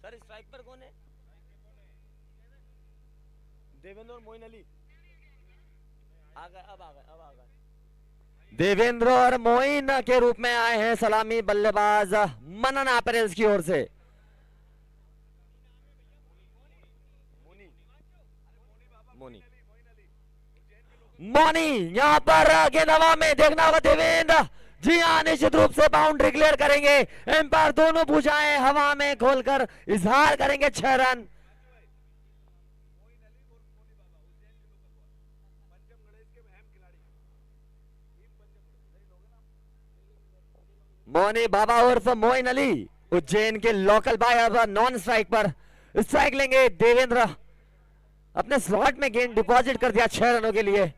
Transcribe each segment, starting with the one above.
Sir strike पर कौन है? देवेंद्र और मोइन अली आ गए, अब आ गए, अब आ गए। देवेंद्र और मोइन के रूप में आए हैं सलामी बल्लेबाज मनन अपैरेल्स की ओर से। मोनी मोनी यहां पर गेंद हवा में, देखना होगा देवेंद्र। जी हाँ, निश्चित रूप से बाउंड्री क्लियर करेंगे। एम्पायर दोनों भुजाएं हवा में खोलकर इजहार करेंगे 6 रन। मोनी बाबा उर्फ मोइन अली उज्जैन के लोकल बाय अब नॉन स्ट्राइक पर स्ट्राइक लेंगे। देवेंद्र अपने स्लॉट में गेंद डिपॉजिट कर दिया 6 रनों के लिए।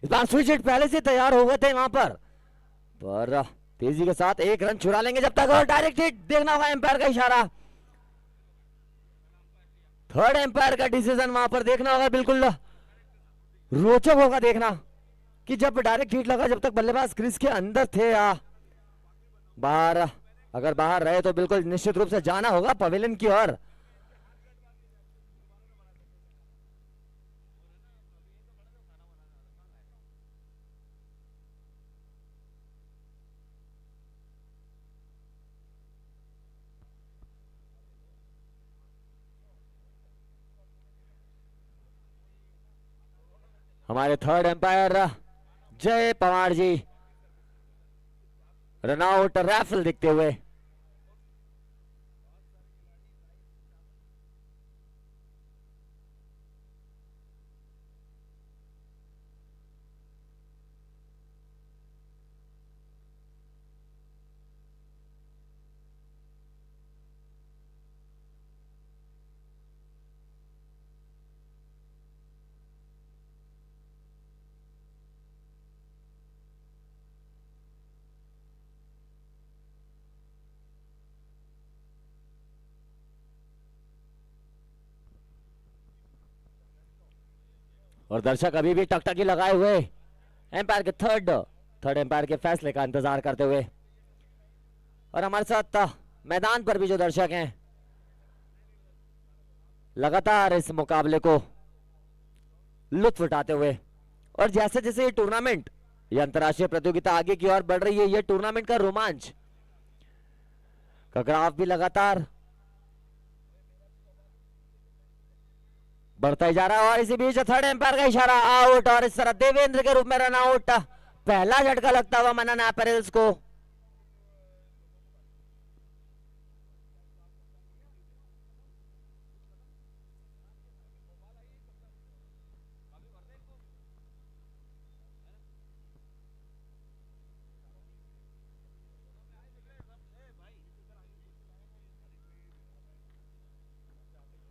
इस बार स्विच हिट पहले से तैयार हो गए थे वहां पर तेजी के साथ 1 रन चुरा लेंगे जब तक, और डायरेक्ट हिट। देखना होगा एम्पायर का इशारा, थर्ड एम्पायर का डिसीजन वहां पर देखना होगा। बिल्कुल रोचक होगा देखना कि जब डायरेक्ट हिट लगा, जब तक बल्लेबाज क्रीज के अंदर थे या बाहर, अगर बाहर रहे तो बिल्कुल निश्चित रूप से जाना होगा पवेलियन की ओर। हमारे थर्ड एम्पायर जय पवार जी रनआउट रैफल दिखते हुए। और दर्शक अभी भी टकटकी लगाए हुए एम्पायर के थर्ड एम्पायर के फैसले का इंतजार करते हुए। और हमारे साथ मैदान पर भी जो दर्शक हैं लगातार इस मुकाबले को लुत्फ उठाते हुए, और जैसे जैसे ये टूर्नामेंट, ये अंतर्राष्ट्रीय प्रतियोगिता आगे की ओर बढ़ रही है, ये टूर्नामेंट का रोमांच का ग्राफ भी लगातार बढ़ता ही जा रहा है। और इसी बीच थर्ड एम्पायर का इशारा, आउट। और इस तरह देवेंद्र के रूप में रन आउट, पहला झटका लगता हुआ मनन अपैरेल्स को।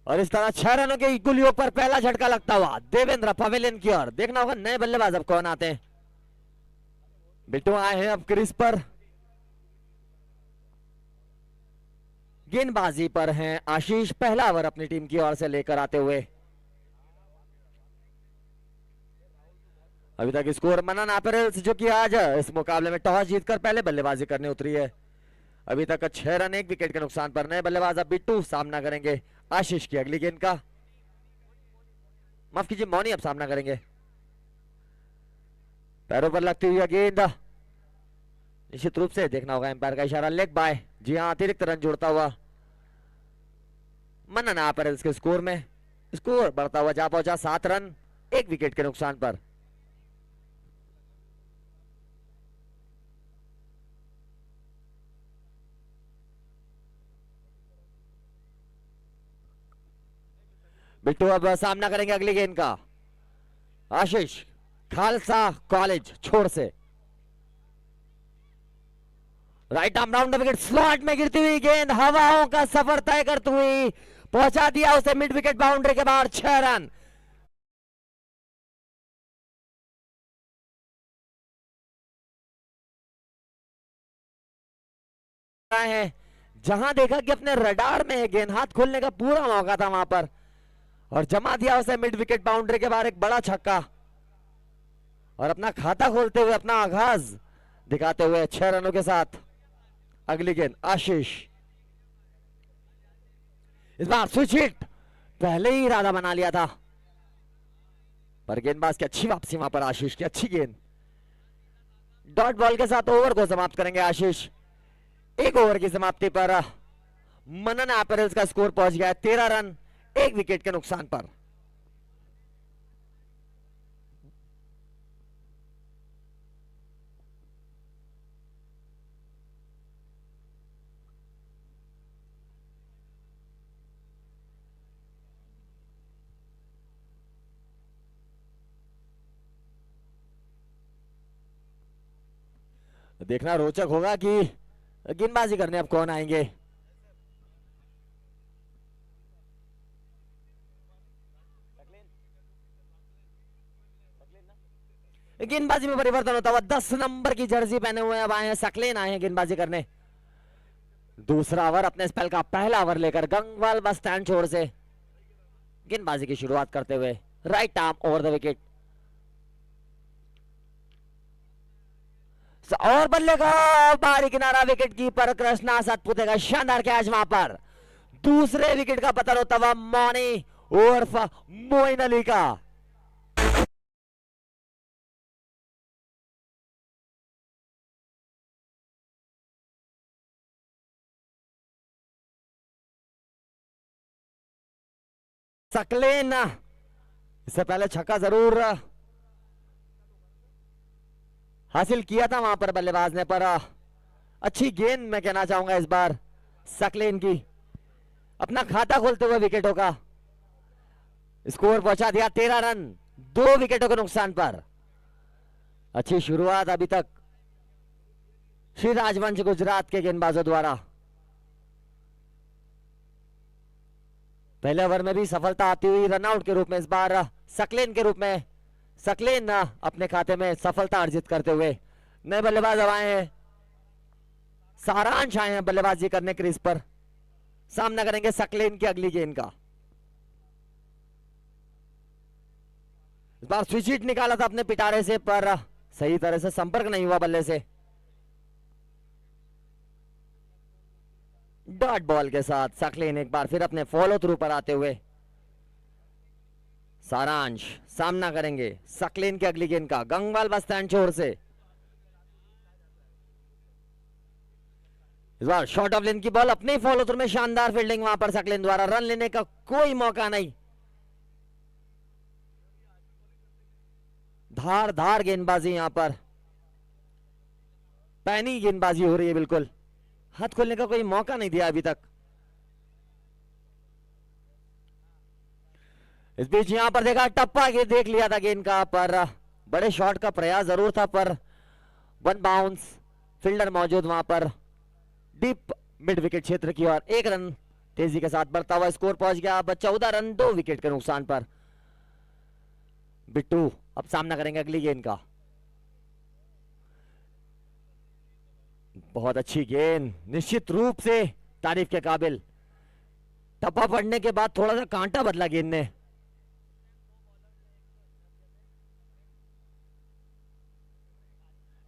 और इस तरह 6 रनों के गुलियों पर पहला झटका लगता हुआ देवेंद्र पवेलियन की ओर। देखना होगा नए बल्लेबाज अब कौन आते हैं। बिट्टू आए हैं अब क्रीज पर, गेंदबाजी पर हैं आशीष, पहला ओवर अपनी टीम की ओर से लेकर आते हुए। अभी तक स्कोर मनन अपैरेल्स जो कि आज इस मुकाबले में टॉस जीतकर पहले बल्लेबाजी करने उतरी है, अभी तक 6 रन 1 विकेट के नुकसान पर। नए बल्लेबाज अब बिट्टू सामना करेंगे आशीष की अगली गेंद का, माफ कीजिए मौनी अब सामना करेंगे। पैरों पर लगती हुई गेंद, निश्चित रूप से देखना होगा एम्पायर का इशारा, लेग बाय। जी हां, अतिरिक्त रन जोड़ता हुआ मनन अपैरेल्स के स्कोर में स्कोर बढ़ता हुआ जा पहुंचा 7 रन 1 विकेट के नुकसान पर। बिट्टू अब सामना करेंगे अगली गेंद का आशीष, खालसा कॉलेज छोड़ से। Right arm round wicket, slot में गिरती हुई गेंद हवाओं का सफर तय करती हुई पहुंचा दिया उसे मिड विकेट बाउंड्री के बाहर। 6 रन। है जहां देखा कि अपने रडार में गेंद, हाथ खोलने का पूरा मौका था वहां पर, और जमा दिया उसे मिड विकेट बाउंड्री के बाहर। एक बड़ा छक्का और अपना खाता खोलते हुए अपना आगाज दिखाते हुए 6 रनों के साथ। अगली गेंद आशीष, इस बार स्विच हिट, पहले ही इरादा बना लिया था पर गेंदबाज की अच्छी वापसी वहां पर। आशीष की अच्छी गेंद, डॉट बॉल के साथ ओवर को समाप्त करेंगे आशीष। एक ओवर की समाप्ति पर मनन अपैरल्स का स्कोर पहुंच गया 13 रन 1 विकेट के नुकसान पर। देखना रोचक होगा कि गेंदबाजी करने अब कौन आएंगे। गेंदबाजी में परिवर्तन होता हुआ 10 नंबर की जर्सी पहने हुए अब आए हैं सकलेन, आए हैं गेंदबाजी करने। दूसरा ओवर अपने स्पेल का पहला ओवर लेकर गंगवाल बस स्टैंड छोर से गेंदबाजी की शुरुआत करते हुए right arm over the wicket. और बल्ले का बाहरी किनारा, विकेट कीपर कृष्णा सतपुते का शानदार कैच वहां पर। दूसरे विकेट का पतन होता हुआ मौनी उर्फ मोइन अली का। सकलेन इससे पहले छक्का जरूर हासिल किया था वहां पर बल्लेबाज ने, पर अच्छी गेंद मैं कहना चाहूंगा इस बार सकलेन की। अपना खाता खोलते हुए विकेटों का स्कोर पहुंचा दिया 13 रन 2 विकेटों के नुकसान पर। अच्छी शुरुआत अभी तक श्री राजवंश गुजरात के गेंदबाजों द्वारा। पहले ओवर में भी सफलता आती हुई रनआउट के रूप में, इस बार सकलेन के रूप में सकलेन अपने खाते में सफलता अर्जित करते हुए नए बल्लेबाज अब आए हैं। सारांश आए हैं बल्लेबाजी करने क्रीज पर, सामना करेंगे सकलेन की अगली गेंद का। इस बार स्विच हिट निकाला था अपने पिटारे से पर सही तरह से संपर्क नहीं हुआ बल्ले से। डॉट बॉल के साथ सकलेन एक बार फिर अपने फॉलो थ्रू पर आते हुए सारांश सामना करेंगे सकलेन की अगली गेंद का गंगवाल बस स्टैंड छोर से। इस बार शॉर्ट ऑफ लेन की बॉल अपने फॉलो थ्रू में शानदार फील्डिंग वहां पर सकलेन द्वारा, रन लेने का कोई मौका नहीं। धार धार गेंदबाजी यहां पर, पैनी गेंदबाजी हो रही है, बिल्कुल हाथ खोलने का कोई मौका नहीं दिया अभी तक। इस बीच यहां पर देखा टप्पा के देख लिया था गेंद का, पर बड़े शॉट का प्रयास जरूर था पर वन बाउंस, फील्डर मौजूद वहां पर डीप मिड विकेट क्षेत्र की ओर। 1 रन तेजी के साथ बढ़ता हुआ स्कोर पहुंच गया अब 14 रन 2 विकेट के नुकसान पर। बिट्टू अब सामना करेंगे अगली गेंद का। बहुत अच्छी गेंद, निश्चित रूप से तारीफ के काबिल। टप्पा पड़ने के बाद थोड़ा सा कांटा बदला गेंद ने।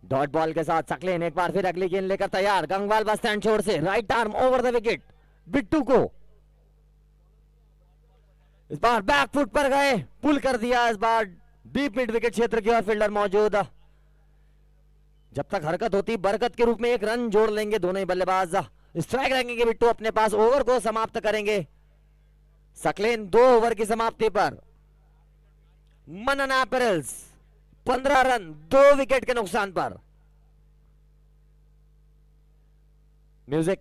डॉट बॉल के साथ सकलेन एक बार फिर अगली गेंद लेकर तैयार, गंगवाल बस स्टैंड छोर से right arm over the wicket Bittu को। इस बार बैक फुट पर गए, पुल कर दिया इस बार डीप मिड विकेट क्षेत्र की ओर, फील्डर मौजूद। जब तक हरकत होती बरकत के रूप में 1 रन जोड़ लेंगे दोनों ही बल्लेबाज। स्ट्राइक रखेंगे बिट्टू अपने पास, ओवर को समाप्त करेंगे सकलेन 2 ओवर की समाप्ति पर। मनन अपैरल्स 15 रन 2 विकेट के नुकसान पर। म्यूजिक।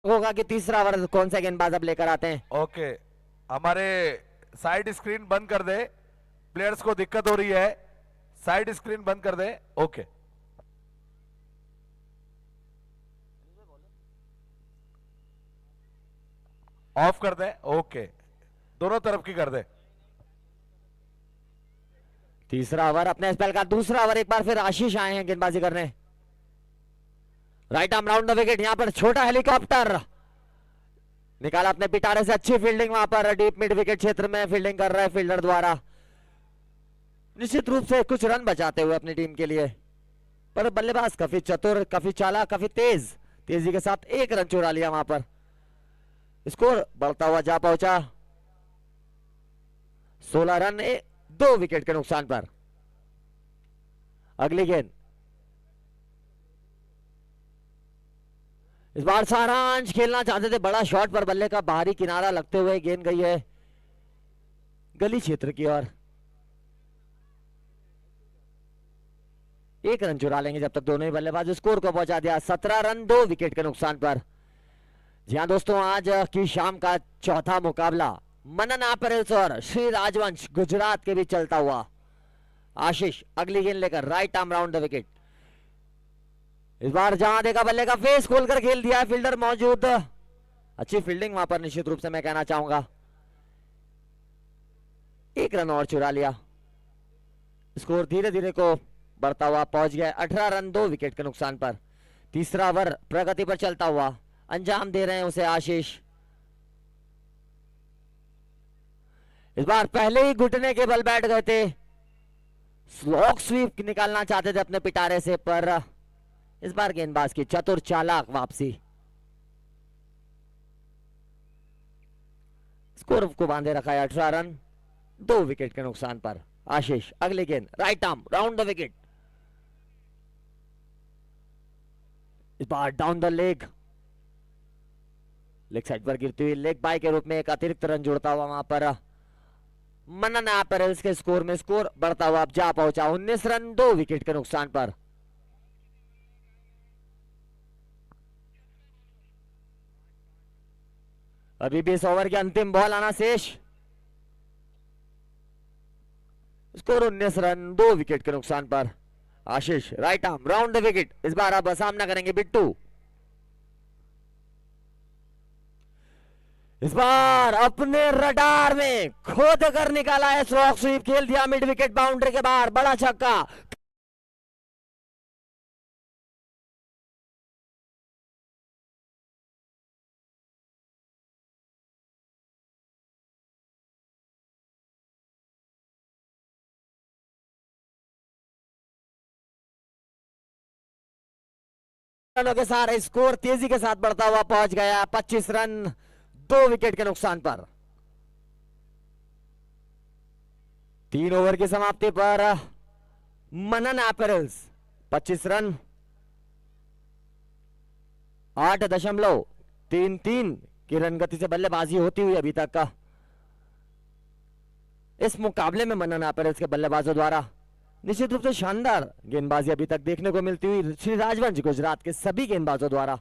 होगा कि तीसरा ओवर कौन सा गेंदबाज अब लेकर आते हैं। ओके, हमारे साइड स्क्रीन बंद कर दे, प्लेयर्स को दिक्कत हो रही है, साइड स्क्रीन बंद कर दे। ओके, ऑफ कर दे। ओके, दोनों तरफ की कर दे। तीसरा ओवर अपने स्पेल का दूसरा ओवर, एक बार फिर आशीष आए हैं गेंदबाजी करने। Right arm round the wicket, यहां पर छोटा हेलीकॉप्टर निकाला अपने पिटारे से, अच्छी फील्डिंग वहां पर डीप मिड विकेट क्षेत्र में फील्डिंग कर रहे हैं फील्डर द्वारा, निश्चित रूप से कुछ रन बचाते हुए अपनी टीम के लिए। पर बल्लेबाज काफी चतुर, काफी चालाक, काफी तेजी के साथ एक रन चुरा लिया वहां पर। स्कोर बढ़ता हुआ जा पहुंचा 16 रन 2 विकेट के नुकसान पर। अगली गेंद, इस बार सारांश खेलना चाहते थे बड़ा शॉट, पर बल्ले का बाहरी किनारा लगते हुए गेंद गई है गली क्षेत्र की ओर। एक रन चुरा लेंगे जब तक दोनों ही बल्लेबाज, स्कोर को पहुंचा दिया 17 रन 2 विकेट के नुकसान पर। जी हां दोस्तों, आज की शाम का चौथा मुकाबला मनन अपैरेल्स और श्री राजवंश गुजरात के बीच चलता हुआ। आशीष अगली गेंद लेकर right arm round the wicket, इस बार जहां देखा बल्ले का फेस खोलकर खेल दिया, फील्डर मौजूद, अच्छी फील्डिंग वहां पर निश्चित रूप से मैं कहना चाहूंगा। एक रन और चुरा लिया, स्कोर धीरे धीरे को बढ़ता हुआ पहुंच गया 18 रन 2 विकेट के नुकसान पर। तीसरा ओवर प्रगति पर चलता हुआ अंजाम दे रहे हैं उसे आशीष। इस बार पहले ही घुटने के बल बैठ गए थे, स्लॉक स्वीप निकालना चाहते थे अपने पिटारे से, पर इस बार गेंदबाज की चतुर चालाक वापसी स्कोर को बांधे रखा है 18 रन 2 विकेट के नुकसान पर। आशीष अगली गेंद right arm round the wicket, इस बार डाउन द लेग साइड पर गिरती हुई लेग बाय के रूप में एक अतिरिक्त रन जुड़ता हुआ वहां पर मनन अपैरेल्स के स्कोर में, स्कोर बढ़ता हुआ अब जा पहुंचा 19 रन 2 विकेट के नुकसान पर। अभी भी इस ओवर के अंतिम बॉल आना शेष, स्कोर 19 रन 2 विकेट के नुकसान पर। Ashish right arm round the wicket, इस बार अब सामना करेंगे बिट्टू, इस बार अपने रडार में खोद कर निकाला है, स्लॉक स्वीप खेल दिया मिड विकेट बाउंड्री के बाहर, बड़ा छक्का। रनों के सारे स्कोर तेजी के साथ बढ़ता हुआ पहुंच गया 25 रन 2 विकेट के नुकसान पर। 3 ओवर की समाप्ति पर मनन अपैरेल्स 25 रन 8.33 की रन गति से बल्लेबाजी होती हुई अभी तक का इस मुकाबले में मनन अपैरेल्स के बल्लेबाजों द्वारा निश्चित रूप से शानदार गेंदबाजी अभी तक देखने को मिलती हुई श्री राजवंश गुजरात के सभी गेंदबाजों द्वारा।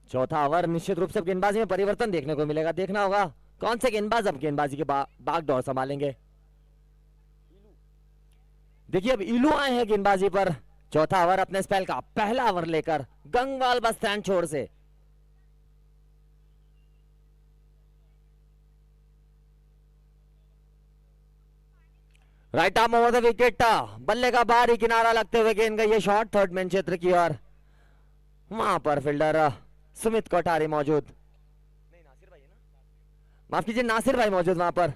चौथा ओवर निश्चित रूप से गेंदबाजी में परिवर्तन देखने को मिलेगा, देखना होगा कौन से गेंदबाज अब गेंदबाजी के बागडोर संभालेंगे। देखिए अब इलू आए हैं गेंदबाजी पर, चौथा ओवर अपने स्पेल का पहला ओवर लेकर गंगवाल बस स्टैंड छोड़ से। Right arm over the wicket, बल्ले का बाहरी किनारा लगते हुए गेंद गई है शॉर्ट थर्ड मैन क्षेत्र की ओर, वहां पर फील्डर सुमित कोठारी मौजूद, माफ कीजिए नासिर भाई मौजूद वहां पर,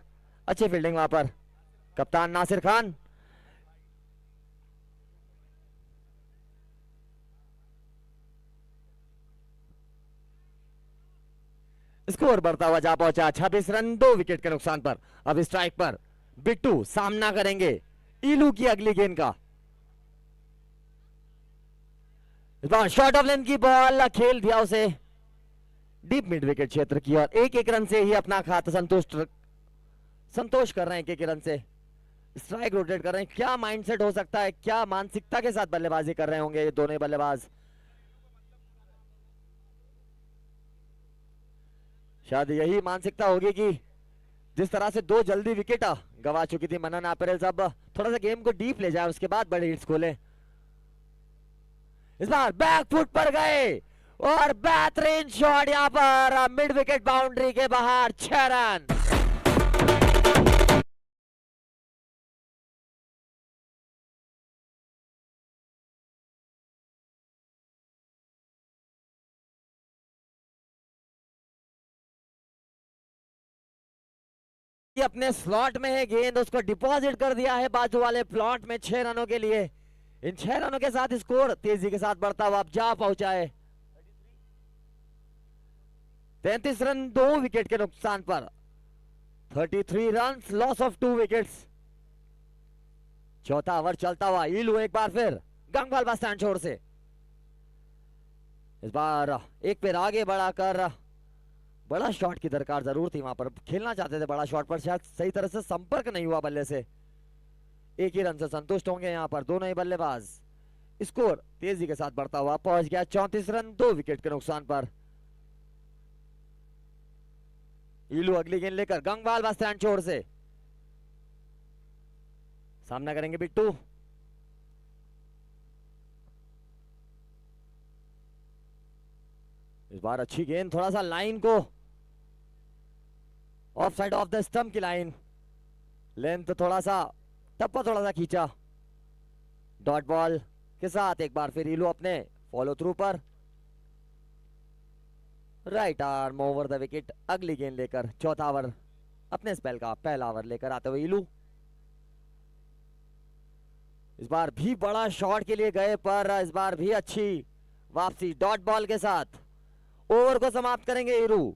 अच्छी फील्डिंग वहां पर कप्तान नासिर खान। स्कोर बढ़ता हुआ जा पहुंचा 26 रन 2 विकेट के नुकसान पर। अब स्ट्राइक पर बिट्टू सामना करेंगे इलू की अगली गेंद का, इस बार शॉर्ट ऑफ लेंथ की बॉल खेल दिया उसे डीप मिड विकेट क्षेत्र की ओर। एक रन से ही अपना खाता संतोष कर रहे हैं, एक रन से स्ट्राइक रोटेट कर रहे हैं। क्या माइंडसेट हो सकता है, क्या मानसिकता के साथ बल्लेबाजी कर रहे होंगे ये दोनों बल्लेबाज। शायद यही मानसिकता होगी कि जिस तरह से 2 जल्दी विकेट गवा चुकी थी मनन अपैरेल्स, अब थोड़ा सा गेम को डीप ले जाए, उसके बाद बड़े हिट्स खोले। इस बार बैक फुट पर गए, और बेहतरीन शॉट यहां पर मिड विकेट बाउंड्री के बाहर 6 रन। ये अपने स्लॉट में है, गेंद उसको डिपॉजिट कर दिया है बाजू वाले प्लॉट में 6 रनों के लिए। इन 6 रनों के साथ स्कोर तेजी के साथ बढ़ता हुआ अब जा पहुंचा है 33 रन 2 विकेट के नुकसान पर। 33 रन लॉस ऑफ 2 विकेट्स। चौथा ओवर चलता हुआ ईलू एक बार फिर गंगवाल बस स्टैंड छोर से इस बार एक पैर आगे बढ़ाकर बड़ा शॉट की दरकार जरूर थी, वहां पर खेलना चाहते थे बड़ा शॉट पर, शायद सही तरह से संपर्क नहीं हुआ बल्ले से। एक ही रन से संतुष्ट होंगे यहां पर दोनों ही बल्लेबाज। स्कोर तेजी के साथ बढ़ता हुआ पहुंच गया 34 रन 2 विकेट के नुकसान पर। ईलू अगली गेंद लेकर गंगवाल बस स्टैंड छोर से सामना करेंगे बिट्टू। इस बार अच्छी गेंद, थोड़ा सा लाइन को of side of the stump की लाइन, लेंथ थोड़ा सा टप्पा थोड़ा सा खींचा। डॉट बॉल के साथ एक बार फिर ईलू अपने फॉलो थ्रू पर right arm over the wicket. अगली गेंद लेकर चौथा ओवर अपने स्पेल का पहला ओवर लेकर आते हुए ईलू इस बार भी बड़ा शॉट के लिए गए पर इस बार भी अच्छी वापसी डॉट बॉल के साथ। ओवर को समाप्त करेंगे ईलू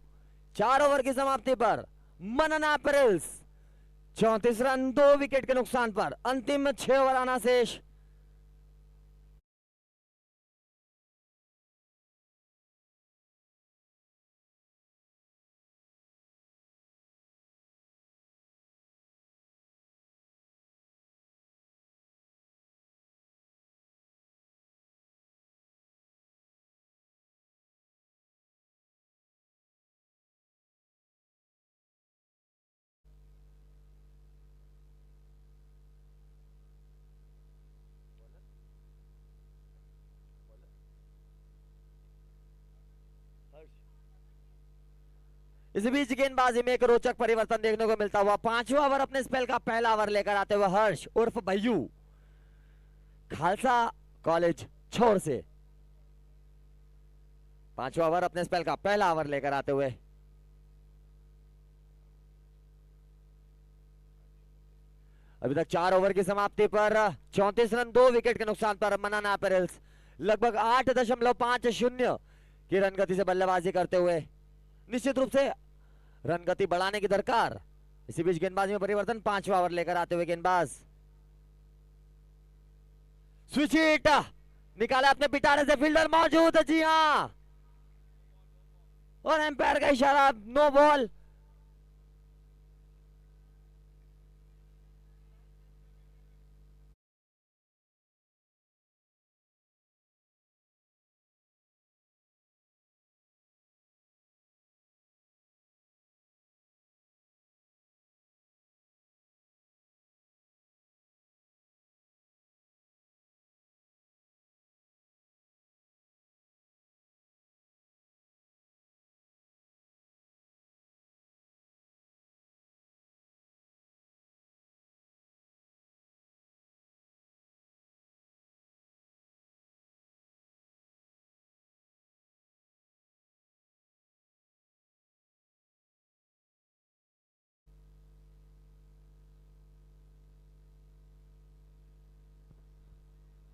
4 ओवर की समाप्ति पर। मनन एपरल्स 34 रन 2 विकेट के नुकसान पर। अंतिम 6 ओवर आना शेष। इसी बीच गेंदबाजी में एक रोचक परिवर्तन देखने को मिलता हुआ। 5वां ओवर अपने स्पेल का पहला ओवर लेकर आते हुए हर्ष उर्फ भैयू खालसा कॉलेज छोर से 5वां ओवर अपने स्पेल का पहला ओवर लेकर आते हुए अभी तक 4 ओवर की समाप्ति पर 34 रन 2 विकेट के नुकसान पर मनन एपरल्स लगभग 8.50 की रन गति से बल्लेबाजी करते हुए निश्चित रूप से रन गति बढ़ाने की दरकार। इसी बीच गेंदबाजी में परिवर्तन 5वां ओवर लेकर आते हुए गेंदबाज स्विच हिट निकाला अपने पिटारे से, फील्डर मौजूद है जी हां, और एम्पायर का इशारा नो बॉल।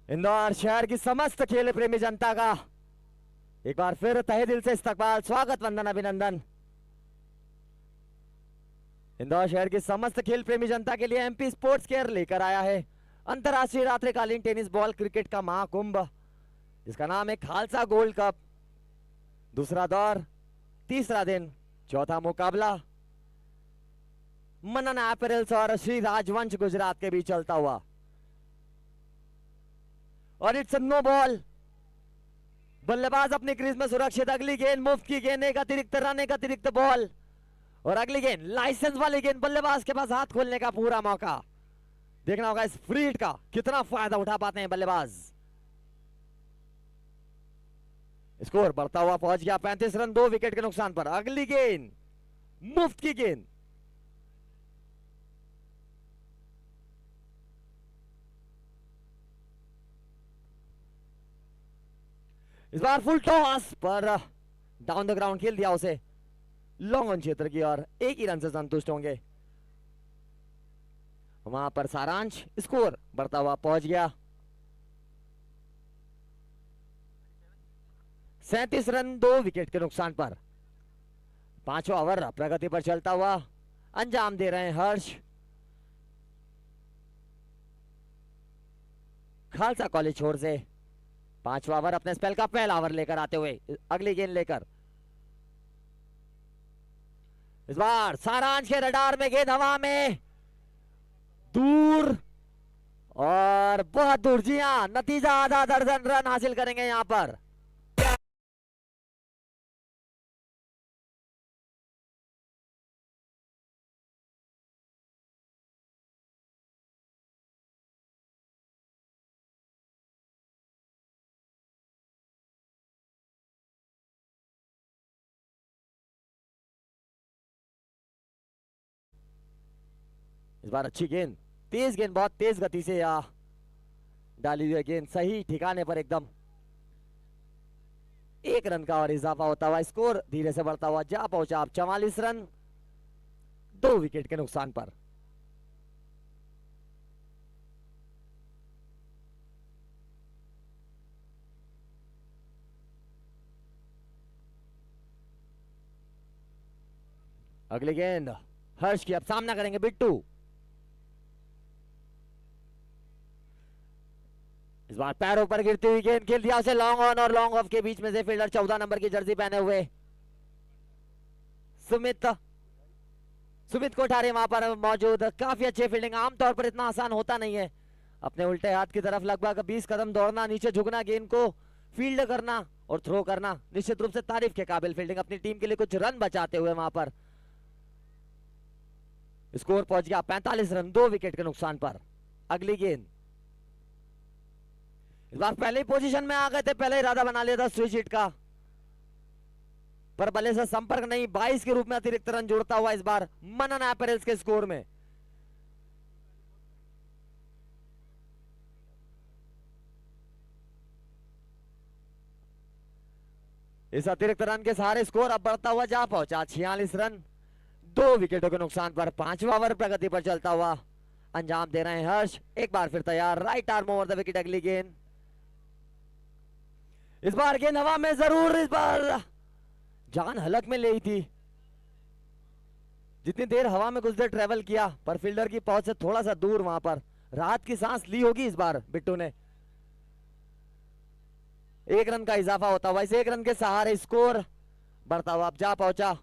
इंदौर शहर की समस्त खेल प्रेमी जनता का एक बार फिर तहे दिल से इस्तकबाल, स्वागत, वंदन, अभिनंदन। इंदौर शहर की समस्त खेल प्रेमी जनता के लिए एमपी स्पोर्ट्स केयर लेकर आया है अंतरराष्ट्रीय रात्रिकालीन टेनिस बॉल क्रिकेट का महाकुंभ, जिसका नाम है खालसा गोल्ड कप। दूसरा दौर, तीसरा दिन, चौथा मुकाबला मनन एपरल्स और श्री राजवंश गुजरात के बीच चलता हुआ, और इट्स नो बॉल। बल्लेबाज अपनी क्रीज में सुरक्षित। अगली गेंद मुफ्त की गेंद, एक अतिरिक्त रन, एक अतिरिक्त बॉल, और अगली गेंद लाइसेंस वाली गेंद। बल्लेबाज के पास हाथ खोलने का पूरा मौका। देखना होगा इस फ्री हिट का कितना फायदा उठा पाते हैं बल्लेबाज। स्कोर बढ़ता हुआ पहुंच गया 35 रन 2 विकेट के नुकसान पर। अगली गेंद मुफ्त की गेंद, इस बार फुल टॉस पर डाउन द ग्राउंड खेल दिया उसे लॉन्ग ऑन क्षेत्र की ओर। एक ही रन से संतुष्ट होंगे वहां पर सारांश। स्कोर बढ़ता हुआ पहुंच गया 37 रन 2 विकेट के नुकसान पर। पांचवा ओवर प्रगति पर चलता हुआ अंजाम दे रहे हैं हर्ष। खालसा कॉलेज छोर से पांचवा ओवर अपने स्पेल का पहला ओवर लेकर आते हुए अगली गेंद लेकर इस बार सारांश के रडार में गेंद हवा में दूर और बहुत दूर। जी हां, नतीजा आधा दर्जन रन हासिल करेंगे यहां पर। इस बार अच्छी गेंद, तेज गेंद, बहुत तेज गति से डाली हुई गेंद सही ठिकाने पर एकदम। एक रन का और इजाफा होता हुआ स्कोर धीरे से बढ़ता हुआ जा पहुंचा आप 44 रन 2 विकेट के नुकसान पर। अगली गेंद हर्ष की, अब सामना करेंगे बिट्टू। इस बार पैरों पर गिरती हुई गेंद खेल दिया उसे लॉन्ग ऑन और लॉन्ग ऑफ के बीच में से फील्डर 14 नंबर की जर्सी पहने हुए सुमित कोठारी वहां पर मौजूद। काफी अच्छी फील्डिंग, आमतौर पर इतना आसान होता नहीं है। अपने उल्टे हाथ की तरफ लगभग 20 कदम दौड़ना, नीचे झुकना, गेंद को फील्ड करना और थ्रो करना, निश्चित रूप से तारीफ के काबिल फील्डिंग। अपनी टीम के लिए कुछ रन बचाते हुए वहां पर स्कोर पहुंच गया 45 रन 2 विकेट के नुकसान पर। अगली गेंद, इस बार पहले ही पोजीशन में आ गए थे, पहले इरादा बना लिया था स्विच हिट का, पर बल्ले से संपर्क नहीं। 22 के रूप में अतिरिक्त रन जोड़ता हुआ इस बार मनन अपैरेल्स के स्कोर में। इस अतिरिक्त रन के सहारे स्कोर अब बढ़ता हुआ जा पहुंचा 46 रन 2 विकेटों के नुकसान पर। पांचवा ओवर प्रगति पर चलता हुआ अंजाम दे रहे हैं हर्ष। एक बार फिर तैयार, right arm over the wicket. अगली गेंद, इस बार गेंद हवा में जरूर, इस बार जान हलक में ले थी। जितनी देर हवा में कुछ देर ट्रेवल किया, पर फील्डर की पहुंच से थोड़ा सा दूर वहां पर राहत की सांस ली होगी इस बार बिट्टू ने। एक रन का इजाफा होता हुआ, इस एक रन के सहारे स्कोर बढ़ता हुआ अब जा पहुंचा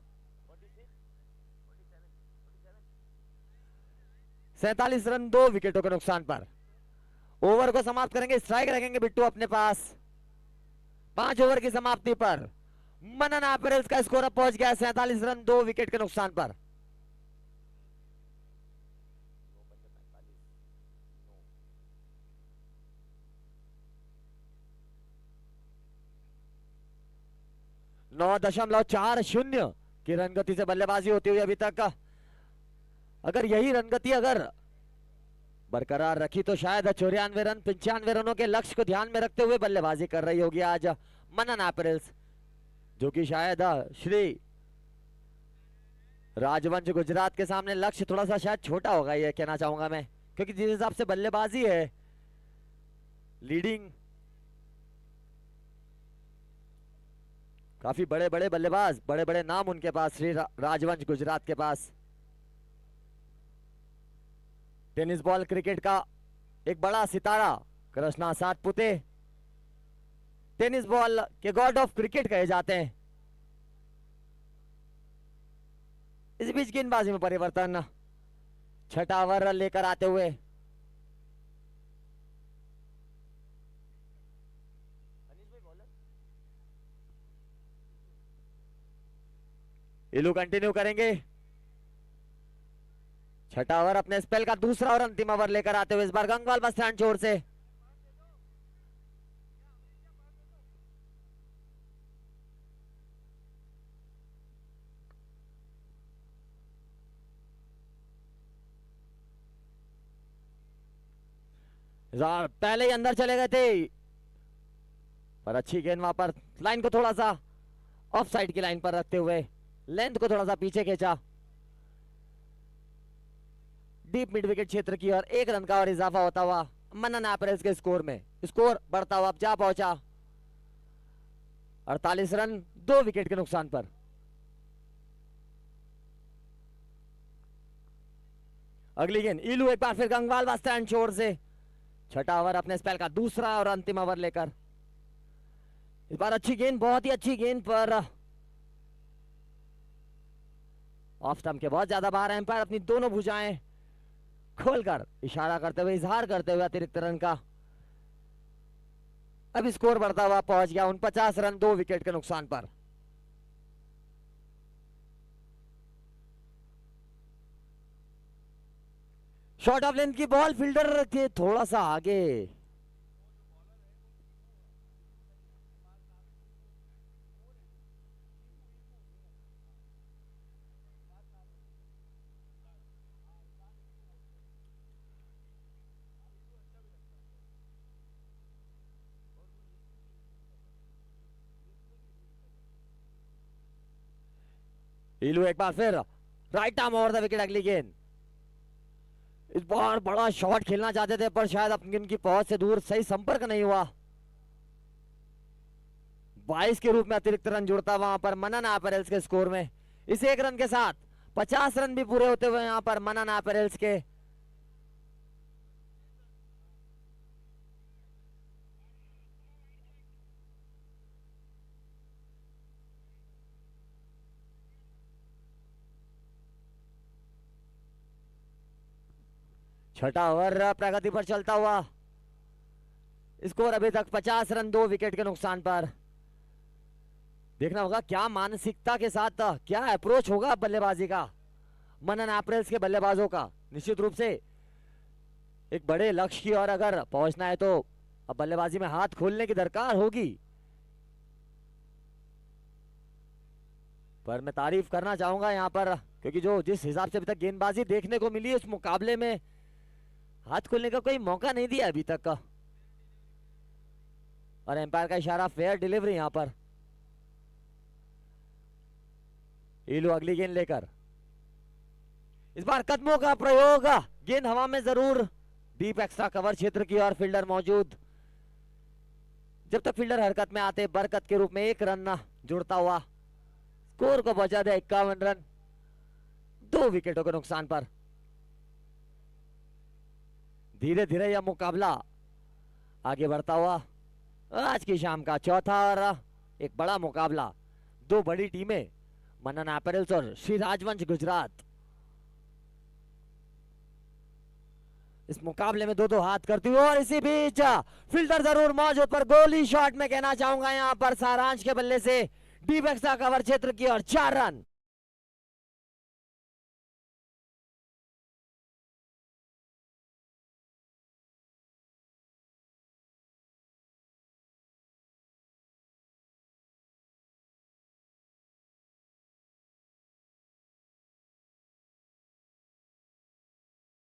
47 रन 2 विकेटों के नुकसान पर। ओवर को समाप्त करेंगे, स्ट्राइक रखेंगे बिट्टू अपने पास। 5 ओवर की समाप्ति पर मनन अपैरेल्स का स्कोर अब पहुंच गया 47 रन 2 विकेट के नुकसान पर। नौ 9.40 की रन गति से बल्लेबाजी होती हुई अभी तक। अगर यही रन गति बरकरार रखी तो शायद 94 रन 95 रनों के लक्ष्य को ध्यान में रखते हुए बल्लेबाजी कर रही होगी आज मनन अपैरेल्स, जो कि शायद श्री राजवंश गुजरात के सामने लक्ष्य थोड़ा सा शायद छोटा होगा, ये कहना चाहूंगा मैं, क्योंकि जिस हिसाब से बल्लेबाजी है, लीडिंग काफी बड़े बड़े बल्लेबाज, बड़े बड़े नाम उनके पास, श्री राजवंश गुजरात के पास। टेनिस बॉल क्रिकेट का एक बड़ा सितारा कृष्णा सातपुते टेनिस बॉल के गॉड ऑफ क्रिकेट कहे जाते हैं। इस बीच गेंदबाजी में परिवर्तन, छठा ओवर लेकर आते हुए इलू कंटिन्यू करेंगे। छठा ओवर अपने स्पेल का दूसरा और अंतिम ओवर लेकर आते हुए इस बार गंगवाल बस स्टैंड छोर से पहले ही अंदर चले गए थे, पर अच्छी गेंद वहां पर लाइन को थोड़ा सा ऑफ साइड की लाइन पर रखते हुए लेंथ को थोड़ा सा पीछे खींचा। डीप मिड विकेट क्षेत्र की ओर 1 रन का और इजाफा होता हुआ मनन एपरेल्स के स्कोर में। स्कोर बढ़ता हुआ अब जा पहुंचा 48 रन 2 विकेट के नुकसान पर। अगली गेंद इलू एक बार फिर गंगवाल वास्ते छोर से, छठा ओवर अपने स्पेल का दूसरा और अंतिम ओवर लेकर। इस बार अच्छी गेंद, बहुत ही अच्छी गेंद पर ऑफ स्टंप के बहुत ज्यादा बाहर। एम्पायर अपनी दोनों भुजाएं खोलकर इशारा करते हुए, इजहार करते हुए अतिरिक्त रन का। अब स्कोर बढ़ता हुआ पहुंच गया 49 रन 2 विकेट के नुकसान पर। शॉर्ट ऑफ लेंथ की बॉल फील्डर के थोड़ा सा आगे। इलू एक बार फिर right arm over the wicket. अगली गेंद इस बार बड़ा शॉट खेलना चाहते थे पर शायद अपनी उनकी पहुंच से दूर, सही संपर्क नहीं हुआ। 22 के रूप में अतिरिक्त रन जुड़ता वहां पर मनन एपरेल्स के स्कोर में। इस 1 रन के साथ 50 रन भी पूरे होते हुए यहां पर मनन एपरेल्स के। छठा ओवर प्रगति पर चलता हुआ, स्कोर अभी तक 50 रन 2 विकेट के नुकसान पर। देखना होगा क्या मानसिकता के साथ, क्या अप्रोच होगा बल्लेबाजी का मनन एपरेल्स के बल्लेबाजों का। निश्चित रूप से एक बड़े लक्ष्य की ओर अगर पहुंचना है तो अब बल्लेबाजी में हाथ खोलने की दरकार होगी। पर मैं तारीफ करना चाहूंगा यहां पर, क्योंकि जो जिस हिसाब से अभी तक गेंदबाजी देखने को मिली है उस मुकाबले में हाथ खोलने का कोई मौका नहीं दिया अभी तक का। और एम्पायर का इशारा, फेयर डिलीवरी यहां पर। इलू अगली गेंद लेकर, इस बार कदमों का प्रयोग, गेंद हवा में जरूर, डीप एक्स्ट्रा कवर क्षेत्र की और फील्डर मौजूद। जब तक फील्डर हरकत में आते बरकत के रूप में 1 रन जुड़ता हुआ स्कोर को पहुंचा दे 51 रन 2 विकेटों के नुकसान पर। धीरे धीरे यह मुकाबला आगे बढ़ता हुआ आज की शाम का चौथा और एक बड़ा मुकाबला। 2 बड़ी टीमें मनन एपरेल्स और श्री राजवंश गुजरात। इस मुकाबले में 2-2 हाथ करती हुई, और इसी बीच फील्डर जरूर मौजूद पर गोली शॉट में कहना चाहूंगा यहां पर सारांश के बल्ले से डीप एक्स्ट्रा कवर क्षेत्र की और 4 रन।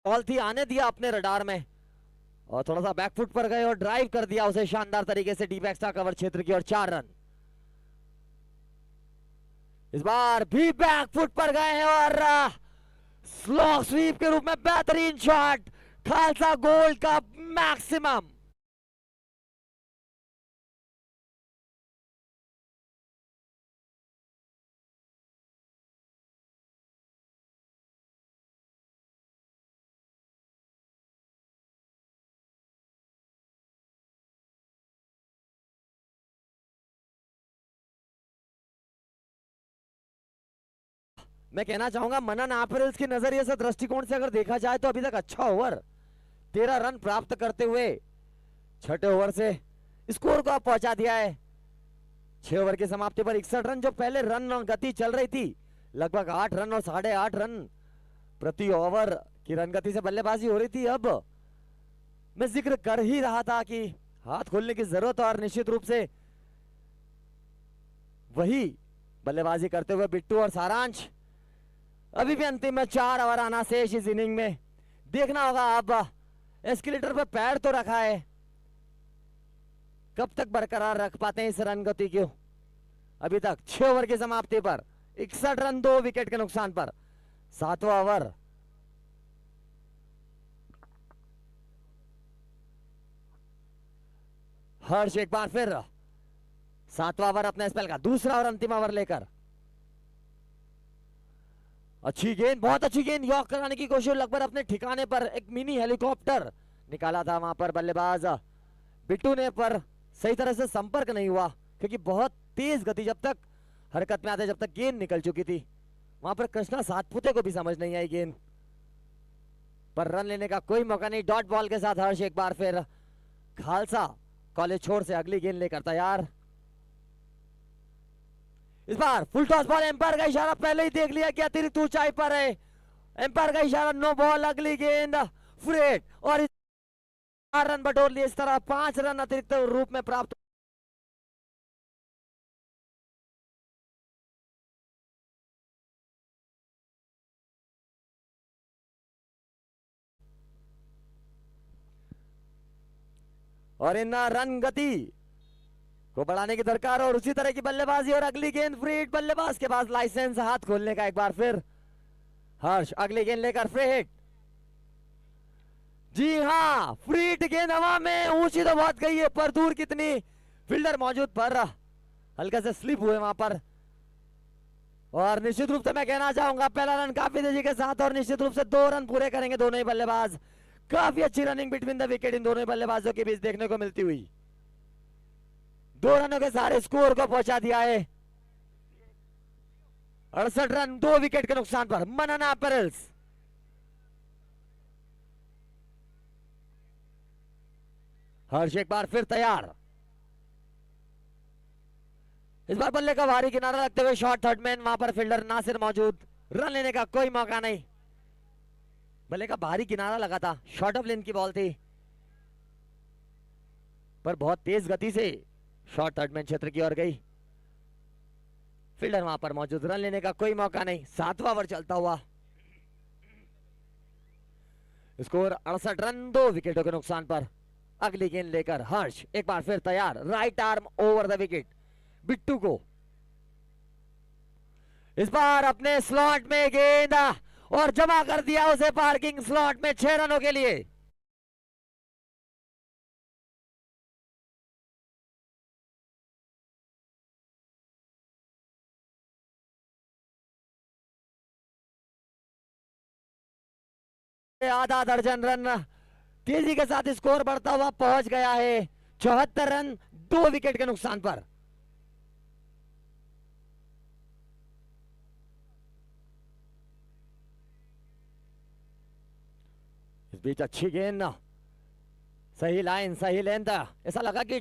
बॉल थी, आने दिया अपने रडार में और थोड़ा सा बैकफुट पर गए और ड्राइव कर दिया उसे शानदार तरीके से डीप एक्स्ट्रा कवर क्षेत्र की और 4 रन। इस बार भी बैकफुट पर गए हैं और स्लो स्वीप के रूप में बेहतरीन शॉट, खालसा गोल्ड का मैक्सिमम। मैं कहना चाहूंगा मनन एपरेल्स के नजरिए से, दृष्टिकोण से अगर देखा जाए तो अभी तक अच्छा ओवर 13 रन प्राप्त करते हुए छठे ओवर से स्कोर को आप पहुंचा दिया है 6 ओवर की समाप्ति पर 61 रन। जो पहले रन गति चल रही थी लगभग 8 रन और 8.5 रन प्रति ओवर की रन गति से बल्लेबाजी हो रही थी। अब मैं जिक्र कर ही रहा था कि हाथ खोलने की जरूरत, और निश्चित रूप से वही बल्लेबाजी करते हुए बिट्टू और सारांश। अभी भी अंतिम में 4 ओवर आना शेष इस इनिंग में। देखना होगा अब एस्केलेटर पर पैर तो रखा है, कब तक बरकरार रख पाते हैं इस रन गति को। अभी तक 6 ओवर की समाप्ति पर 61 रन 2 विकेट के नुकसान पर। 7वां ओवर हर्ष एक बार फिर 7वां ओवर अपने स्पेल का दूसरा और अंतिम ओवर लेकर। अच्छी गेंद, बहुत अच्छी गेंद, यॉर्क कराने की कोशिश, लगभग अपने ठिकाने पर एक मिनी हेलीकॉप्टर निकाला था वहां पर बल्लेबाज बिट्टू ने, पर सही तरह से संपर्क नहीं हुआ क्योंकि बहुत तेज गति जब तक हरकत में आते, जब तक गेंद निकल चुकी थी वहां पर कृष्णा सातपुते को भी समझ नहीं आई गेंद पर रन लेने का कोई मौका नहीं। डॉट बॉल के साथ हर्ष एक बार फिर खालसा कॉलेज छोर से अगली गेंद लेकर तैयार। इस बार फुल टॉस बॉल, एम्पायर का इशारा पहले ही देख लिया कि अतिरिक्त ऊंचाई पर है, एम्पायर का इशारा, नो बॉल, अगली गेंद फ्रेट और 4 रन बटोर लिए। इस तरह 5 रन अतिरिक्त रूप में प्राप्त। और इन रन गति को बढ़ाने की दरकार और उसी तरह की बल्लेबाजी और अगली गेंद फ्रीट, बल्लेबाज के पास लाइसेंस हाथ खोलने का। एक बार फिर हर्ष अगली गेंद लेकर फ्री हिट। जी हां, फ्रीट गेंद हवा में, ऊंची तो बहुत गई है पर दूर कितनी, फील्डर मौजूद पर हल्का से स्लिप हुए वहां पर। और निश्चित रूप से मैं कहना चाहूंगा पहला रन काफी तेजी के साथ और निश्चित रूप से 2 रन पूरे करेंगे दोनों ही बल्लेबाज। काफी अच्छी रनिंग बिटवीन द विकेट इन दोनों ही बल्लेबाजों के बीच देखने को मिलती हुई। 2 रनों के सारे स्कोर को पहुंचा दिया है। 68 रन 2 विकेट के नुकसान पर मनना पेरेल्स। हर्ष एक बार फिर तैयार। इस बार बल्ले का भारी किनारा रखते हुए शॉट थर्ड मैन, वहां पर फील्डर नासिर मौजूद, रन लेने का कोई मौका नहीं। बल्ले का भारी किनारा लगा था, शॉर्ट ऑफ लेन की बॉल थी पर बहुत तेज गति से शॉट थर्ड मैन क्षेत्र की ओर गई। फील्डर वहां पर मौजूद, रन लेने का कोई मौका नहीं। 7वां ओवर चलता हुआ, स्कोर 68 रन 2 विकेटों के नुकसान पर। अगली गेंद लेकर हर्ष एक बार फिर तैयार, right arm over the wicket Bittu को। इस बार अपने स्लॉट में गेंद और जमा कर दिया उसे पार्किंग स्लॉट में 6 रनों के लिए। आधा दर्जन रन तेजी के साथ स्कोर बढ़ता हुआ पहुंच गया है 74 रन 2 विकेट के नुकसान पर। इस बीच अच्छी गेंद, सही लाइन, सही लेंथ, ऐसा लगा कि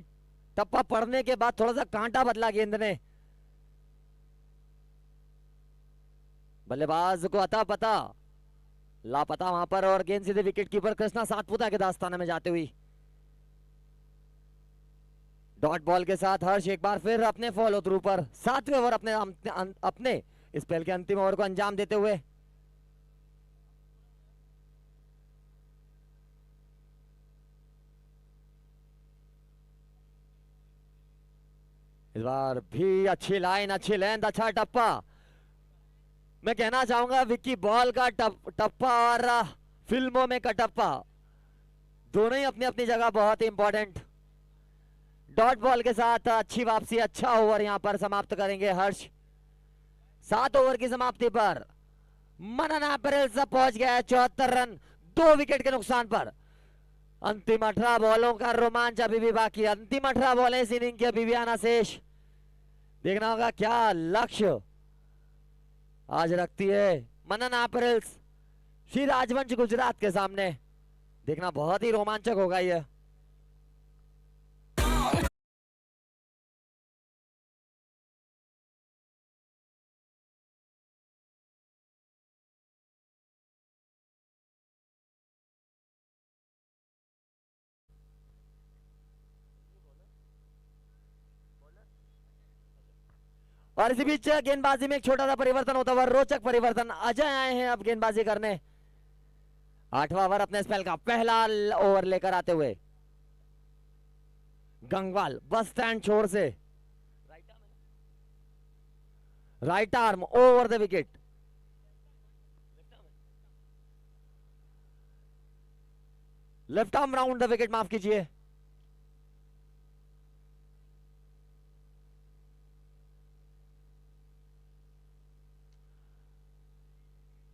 टप्पा पड़ने के बाद थोड़ा सा कांटा बदला गेंद ने। बल्लेबाज को अता पता लापता वहां पर और गेंद सीधे विकेट कीपर कृष्णा सातपुता के दास्ताना में जाते हुई। डॉट बॉल के साथ हर्ष एक बार फिर अपने फॉलो थ्रू पर 7वें ओवर अपने स्पेल के अंतिम ओवर को अंजाम देते हुए। इस बार भी अच्छी लाइन, अच्छी लेंथ, अच्छा टप्पा। मैं कहना चाहूंगा विक्की बॉल का टप्पा और फिल्मों में का टप्पा दोनों ही अपनी अपनी जगह बहुत ही इंपॉर्टेंट। डॉट बॉल के साथ अच्छी वापसी, अच्छा ओवर यहां पर समाप्त करेंगे हर्ष। 7 ओवर की समाप्ति पर मनना पेरेल्स पहुंच गया है 74 रन 2 विकेट के नुकसान पर। अंतिम 18 बॉलों का रोमांच अभी भी बाकी है। अंतिम 18 बॉलें इस इनिंग की अभी भी आना शेष। देखना होगा क्या लक्ष्य आज रखती है मनना पेरेल्स श्री राजवंश गुजरात के सामने। देखना बहुत ही रोमांचक होगा ये। और इसी बीच गेंदबाजी में एक छोटा सा परिवर्तन होता हुआ, रोचक परिवर्तन। अजय आए हैं अब गेंदबाजी करने। 8वां ओवर अपने स्पेल का पहला ओवर लेकर आते हुए गंगवाल बस स्टैंड छोर से right arm over the wicket. Left arm round the wicket, माफ कीजिए।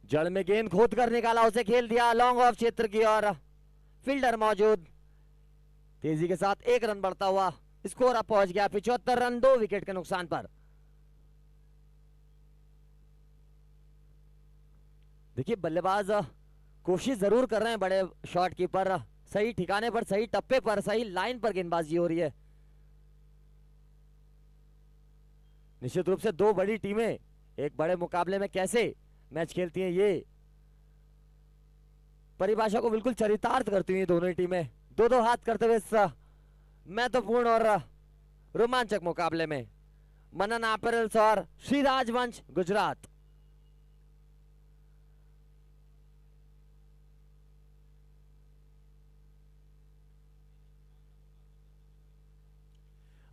जड़ में गेंद खोद कर निकाला, उसे खेल दिया लॉन्ग ऑफ क्षेत्र की ओर। फील्डर मौजूद, तेजी के साथ 1 रन बढ़ता हुआ स्कोर अब पहुंच गया 75 रन 2 विकेट के नुकसान पर। देखिए बल्लेबाज कोशिश जरूर कर रहे हैं बड़े शॉट की, पर सही ठिकाने पर, सही टप्पे पर, सही लाइन पर गेंदबाजी हो रही है। निश्चित रूप से 2 बड़ी टीमें एक बड़े मुकाबले में कैसे मैच खेलती हैं, ये परिभाषा को बिल्कुल चरितार्थ करती हुई दोनों ही टीमें 2-2 हाथ करते हुए इस महत्वपूर्ण और रोमांचक मुकाबले में। मनन अपैरल्स और श्री राजवंश गुजरात।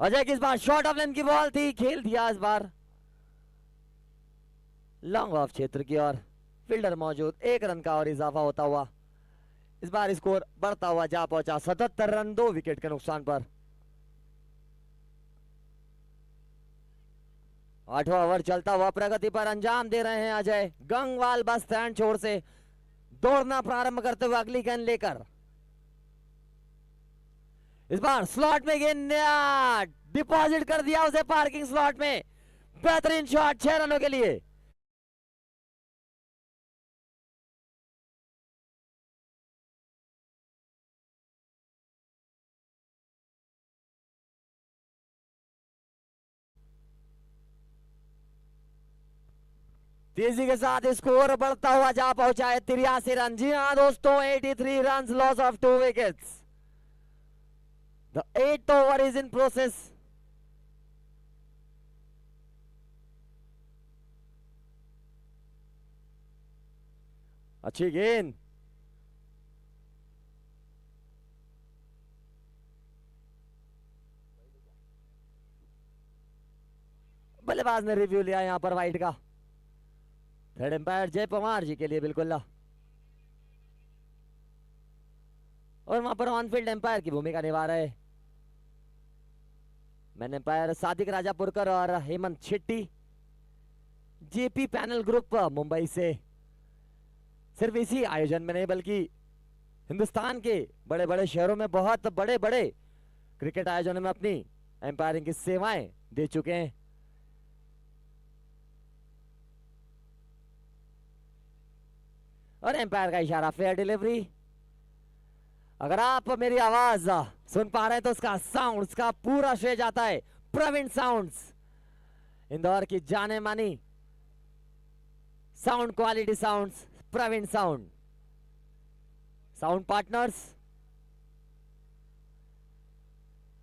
अजय की इस बार शॉर्ट ऑफ लेंथ की बॉल थी, खेल दिया इस बार लॉन्ग ऑफ क्षेत्र की ओर। फील्डर मौजूद, 1 रन का और इजाफा होता हुआ इस बार स्कोर बढ़ता हुआ जा पहुंचा 77 रन 2 विकेट के नुकसान पर। 8वां ओवर चलता हुआ प्रगति पर अंजाम दे रहे हैं अजय। गंगवाल बस स्टैंड छोर से दौड़ना प्रारंभ करते हुए अगली गेंद लेकर इस बार स्लॉट में गेंद डिपॉजिट कर दिया उसे पार्किंग स्लॉट में। बेहतरीन शॉट 6 रनों के लिए। तेजी के साथ स्कोर बढ़ता हुआ जा पहुंचा है 83 रन। जी हां दोस्तों, 83 run, loss of 2 wickets. The 8th over is in process. अच्छी गेंद, बल्लेबाज ने रिव्यू लिया यहां पर वाइड का। थर्ड एम्पायर जय पवार जी के लिए बिल्कुल, और वहां पर ऑनफील्ड एम्पायर की भूमिका निभा रहे मैन एम्पायर सादिक राजापुरकर और Hemant Shetty, JP panel group Mumbai से। सिर्फ इसी आयोजन में नहीं बल्कि हिंदुस्तान के बड़े बड़े शहरों में बहुत बड़े बड़े क्रिकेट आयोजनों में अपनी एम्पायरिंग की सेवाएं दे चुके हैं। और एम्पायर का इशारा, फेयर डिलीवरी। अगर आप मेरी आवाज सुन पा रहे हैं तो उसका साउंड, उसका पूरा श्रेय जाता है प्रवीण साउंड्स, इंदौर की जाने मानी sound quality sounds, Praveen sound. Sound partners,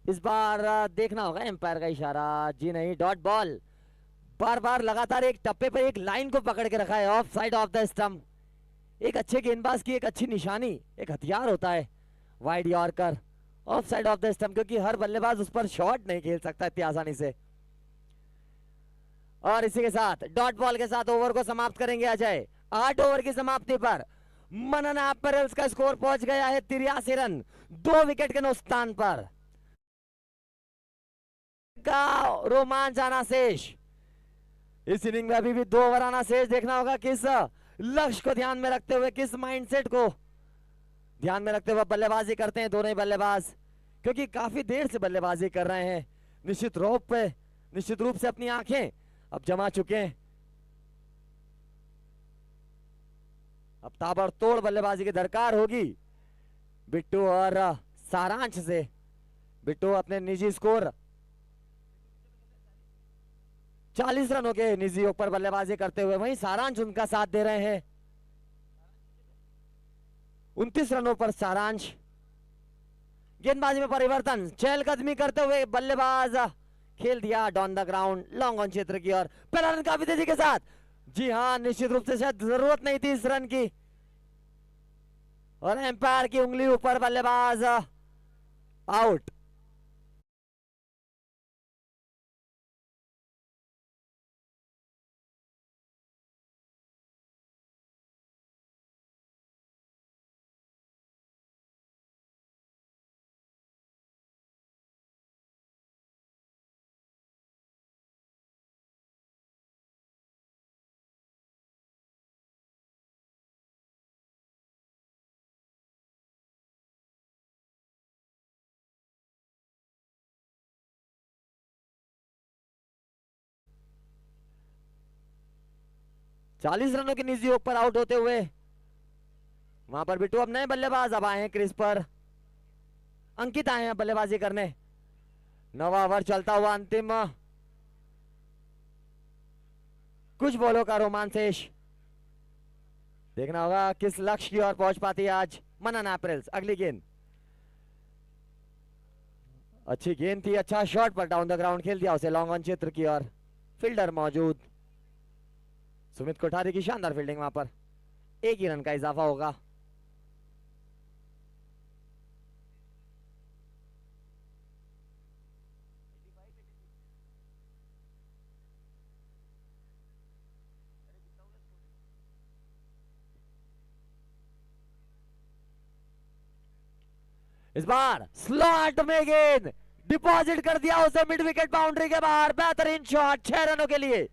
इस बार देखना होगा एम्पायर का इशारा। जी नहीं, डॉट बॉल। बार बार लगातार एक टप्पे पर एक लाइन को पकड़ के रखा है, of side of the stump. एक अच्छे गेंदबाज की एक अच्छी निशानी, एक हथियार होता है wide yorker, of side of the stump, क्योंकि हर बल्लेबाज उस पर शॉट नहीं खेल सकता इतनी आसानी से। और इसी के साथ डॉट बॉल के साथ ओवर को समाप्त करेंगे अजय। 8 ओवर की समाप्ति पर मनन अपैरल्स का स्कोर पहुंच गया है 83 रन 2 विकेट के नुकसान पर। का रोमांच आना शेष, इस इनिंग में अभी भी 2 ओवर आना शेष। देखना होगा किस लक्ष्य को ध्यान में रखते हुए, किस माइंडसेट को ध्यान में रखते हुए बल्लेबाजी करते हैं दोनों ही बल्लेबाज, क्योंकि काफी देर से बल्लेबाजी कर रहे हैं। निश्चित रूप से अपनी आंखें अब जमा चुके हैं। अब ताबड़तोड़ बल्लेबाजी की दरकार होगी बिट्टू और सारांश से। बिट्टू अपने निजी स्कोर 40 रनों के निजी योग पर बल्लेबाजी करते हुए, वहीं सारांश उनका साथ दे रहे हैं। 29 रनों पर सारांश। गेंदबाजी में परिवर्तन, चहलकदमी करते हुए बल्लेबाज खेल दिया down the ground, long on क्षेत्र की ओर। पहला रन काफी तेजी के साथ। जी हां, निश्चित रूप से शायद जरूरत नहीं थी इस रन की। और एम्पायर की उंगली ऊपर, बल्लेबाज आउट। चालीस रनों के निजी योग पर आउट होते हुए वहां पर बिट्टू अब नए बल्लेबाज अब आए हैं क्रीज पर। अंकित आए हैं बल्लेबाजी करने। नवा ओवर चलता हुआ अंतिम कुछ बॉलों का रोमांचेश। देखना होगा किस लक्ष्य की ओर पहुंच पाती है आज मनन अप्रैल्स। अगली गेंद अच्छी गेंद थी, अच्छा शॉट पर डाउन द ग्राउंड खेल दिया उसे लॉन्ग ऑन क्षेत्र की ओर। फील्डर मौजूद, सुमित कोठारी की शानदार फील्डिंग वहां पर। एक ही रन का इजाफा होगा। इस बार स्लॉट में गेंद डिपॉजिट कर दिया उसे मिड विकेट बाउंड्री के बाहर। बेहतरीन शॉट 6 रनों के लिए।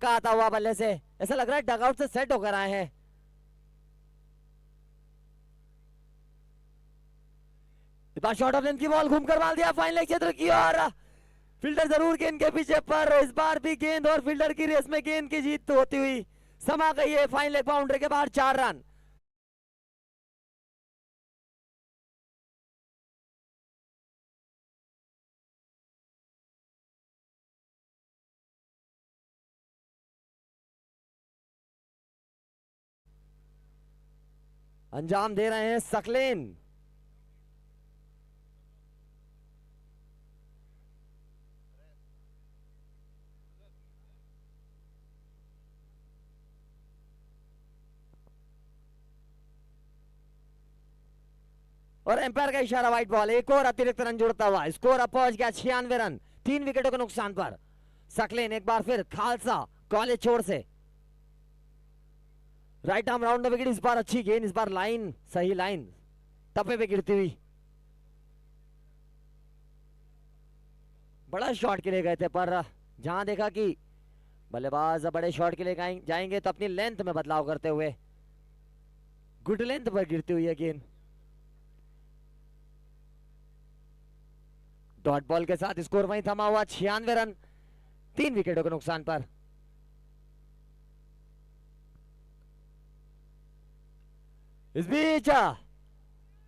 आता हुआ बल्ले से, ऐसा लग रहा है डगआउट से सेट होकर आए हैं। शॉट ऑफ लेंथ की बॉल घूमकर मार दिया फाइन लेग क्षेत्र की ओर। फील्डर जरूर गेंद के पीछे, पर इस बार भी गेंद और फील्डर की रेस में गेंद की जीत तो होती हुई समा गई है फाइन लेग बाउंड्री के बाहर। 4 रन। अंजाम दे रहे हैं सकलेन। और एम्पायर का इशारा, व्हाइट बॉल। एक और अतिरिक्त रन जुड़ता हुआ, स्कोर अब पहुंच गया 96 रन 3 विकेटों के नुकसान पर। सकलेन एक बार फिर खालसा कॉलेज छोड़ से right arm round the wicket. इस बार अच्छी गेंद, इस बार लाइन सही लाइन तपे पे गिरती हुई। बड़ा शॉट के लिए गए थे, पर जहां देखा कि बल्लेबाज बड़े शॉट के लिए जाएंगे तो अपनी लेंथ में बदलाव करते हुए गुड लेंथ पर गिरती हुई है गेंद। डॉट बॉल के साथ स्कोर वहीं थमा हुआ 96 रन 3 विकेटों के नुकसान पर। इस बीच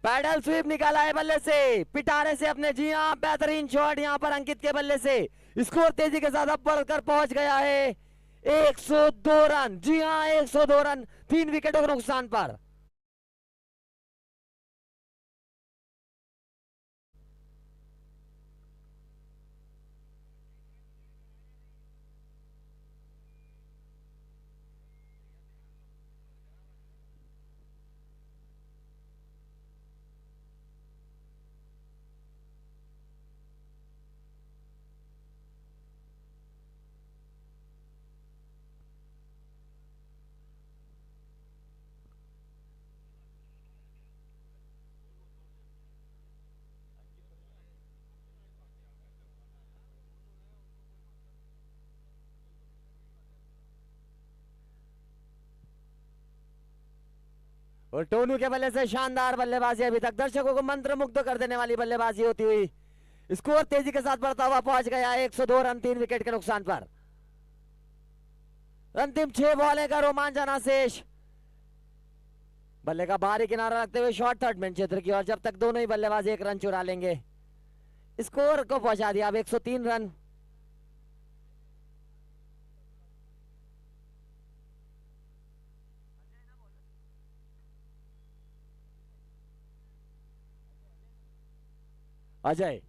पैडल स्वीप निकाला है बल्ले से, पिटारे से अपने। जी हां, बेहतरीन शॉट यहां पर अंकित के बल्ले से। स्कोर तेजी के साथ अब बढ़कर पहुंच गया है 102 रन। जी हां, 102 रन 3 विकेटों के नुकसान पर। और टोनू के बल्ले से शानदार बल्लेबाजी, अभी तक दर्शकों को मंत्रमुग्ध कर देने वाली बल्लेबाजी होती हुई स्कोर तेजी के साथ बढ़ता हुआ पहुंच गया 102 रन 3 विकेट के नुकसान पर। अंतिम 6 बॉलें का रोमांचन शेष। बल्ले का बाहरी किनारा रखते हुए शॉर्ट थर्ड मैन क्षेत्र की ओर। जब तक दोनों ही बल्लेबाज 1 रन चुरा लेंगे, स्कोर को पहुंचा दिया अब 103 रन। अजय,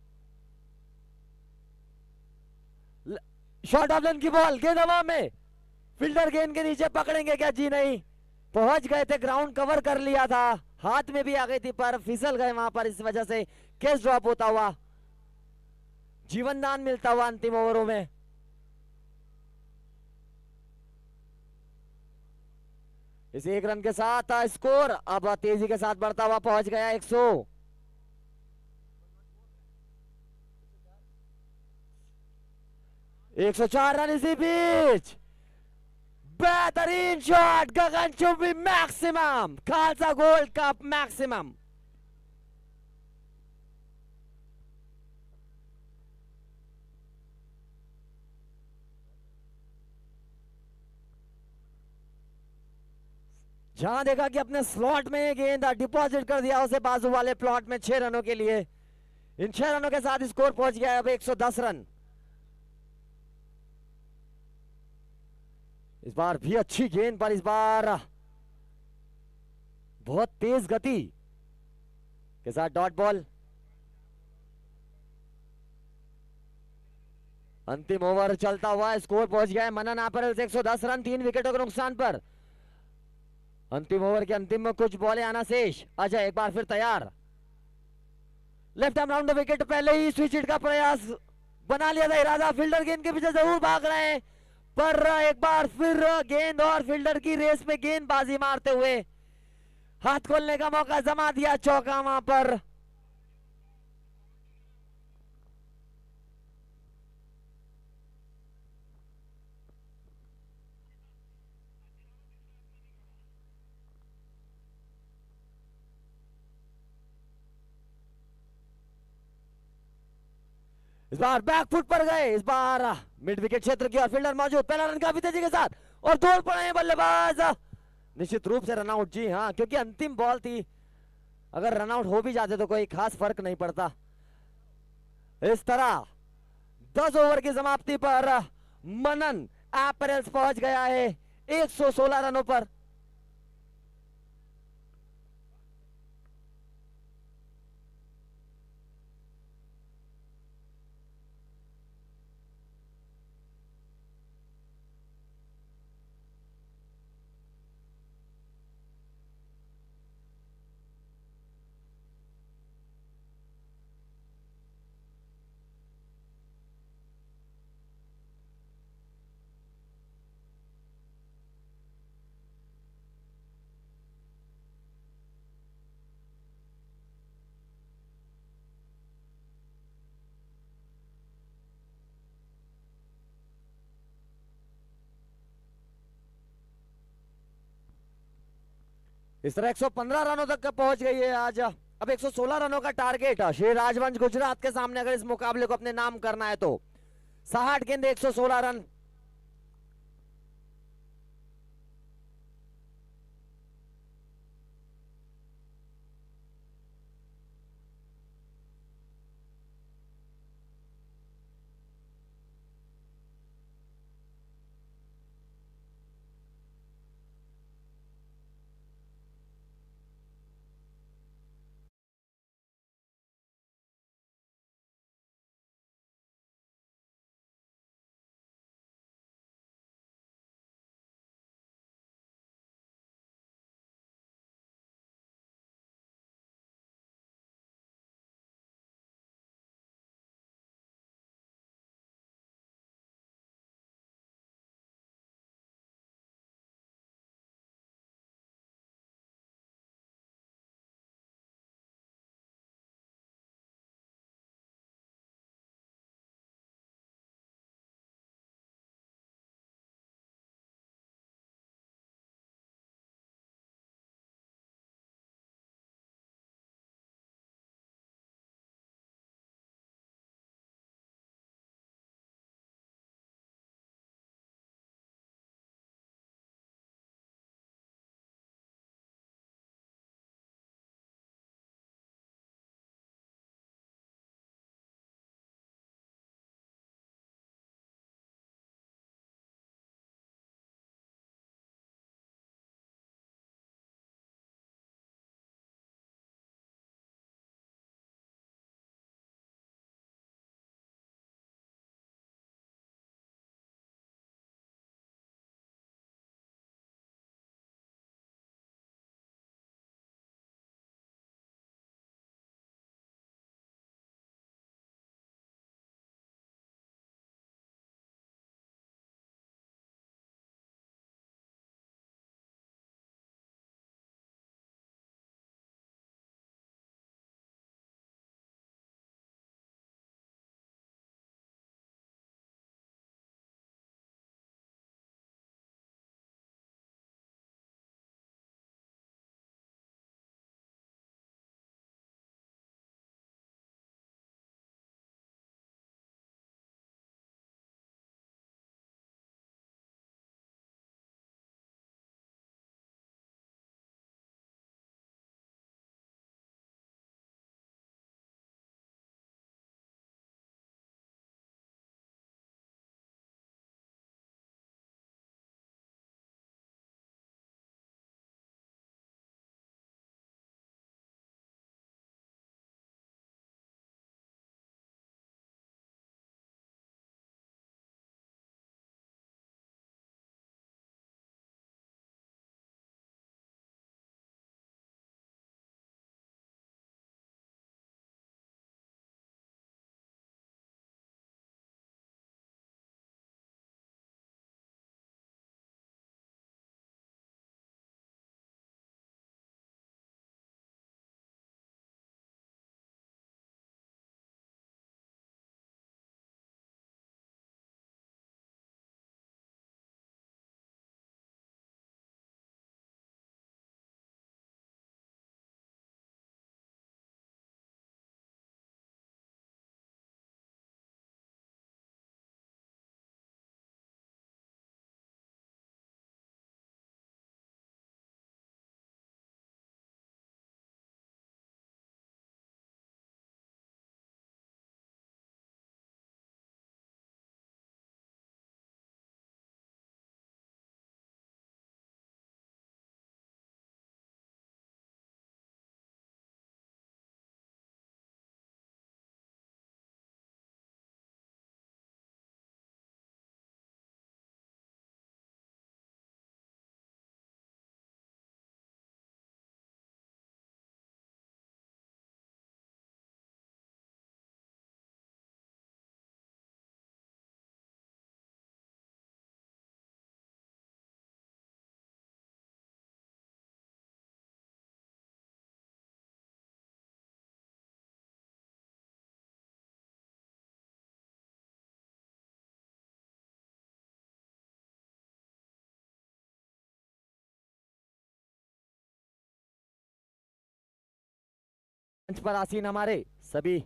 शॉर्ट ऑफ लेन की बॉल, गेंद हवा में, फील्डर गेंद के नीचे पकड़ेंगे क्या? जी नहीं, पहुंच गए थे, ग्राउंड कवर कर लिया था, हाथ में भी आ गई थी पर फिसल गए वहां पर, इस वजह से कैच ड्रॉप होता हुआ, जीवन दान मिलता हुआ अंतिम ओवरों में। इस एक रन के साथ स्कोर अब तेजी के साथ बढ़ता हुआ पहुंच गया 104 रन इसी बीच। बेहतरीन शॉट, गगनचुंबी maximum, Khalsa gold cup maximum. जहां देखा कि अपने स्लॉट में गेंद डिपॉजिट कर दिया उसे बाजू वाले प्लॉट में 6 रनों के लिए। इन 6 रनों के साथ स्कोर पहुंच गया है अब 110 रन। इस बार भी अच्छी गेंद पर, इस बार बहुत तेज गति के साथ डॉट बॉल। अंतिम ओवर चलता हुआ, स्कोर पहुंच गया है मनन अपरेल्स 110 रन 3 विकेटों के नुकसान पर। अंतिम ओवर के अंतिम में कुछ बॉलें आना शेष। अजय एक बार फिर तैयार, left arm round the wicket, पहले ही स्विच हिट का प्रयास बना लिया था इरादा, फील्डर गेंद के पीछे जरूर भाग रहे हैं पर एक बार फिर गेंद और फील्डर की रेस में गेंदबाजी मारते हुए हाथ खोलने का मौका जमा दिया, चौका वहां पर। इस बार बैक फुट पर गए, इस बार मिड विकेट क्षेत्र की और फील्डर मौजूद, पहला रन काफी तेजी के साथ और दौड़ पड़े हैं बल्लेबाज, निश्चित रूप से रनआउट। जी हाँ, क्योंकि अंतिम बॉल थी, अगर रनआउट हो भी जाते तो कोई खास फर्क नहीं पड़ता। इस तरह 10 ओवर की समाप्ति पर मनन अपरेल्स पहुंच गया है 116 रनों पर। इस तरह 115 रनों तक पहुंच गई है आज। अब 116 रनों का टारगेट श्री राजवंश गुजरात के सामने अगर इस मुकाबले को अपने नाम करना है तो 60 गेंद 116 रन। मंच पर आसीन हमारे सभी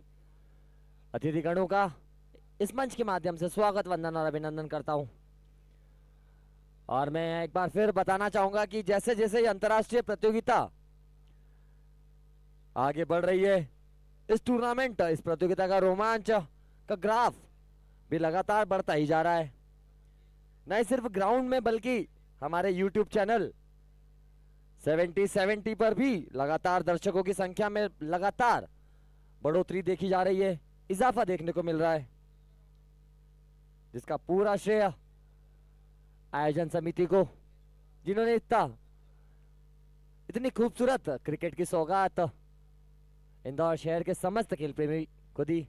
अतिथिगणों का इस मंच के माध्यम से स्वागत, वंदन और अभिनंदन करता हूं। और मैं एक बार फिर बताना चाहूंगा कि जैसे जैसे ये अंतर्राष्ट्रीय प्रतियोगिता आगे बढ़ रही है, इस टूर्नामेंट, इस प्रतियोगिता का रोमांच का ग्राफ भी लगातार बढ़ता ही जा रहा है। नहीं सिर्फ ग्राउंड में बल्कि हमारे यूट्यूब चैनल 70 पर भी लगातार दर्शकों की संख्या में लगातार बढ़ोतरी देखी जा रही है, इजाफा देखने को मिल रहा है, जिसका पूरा श्रेय आयोजन समिति को, जिन्होंने इतनी खूबसूरत क्रिकेट की सौगात इंदौर शहर के समस्त खेल प्रेमी को दी।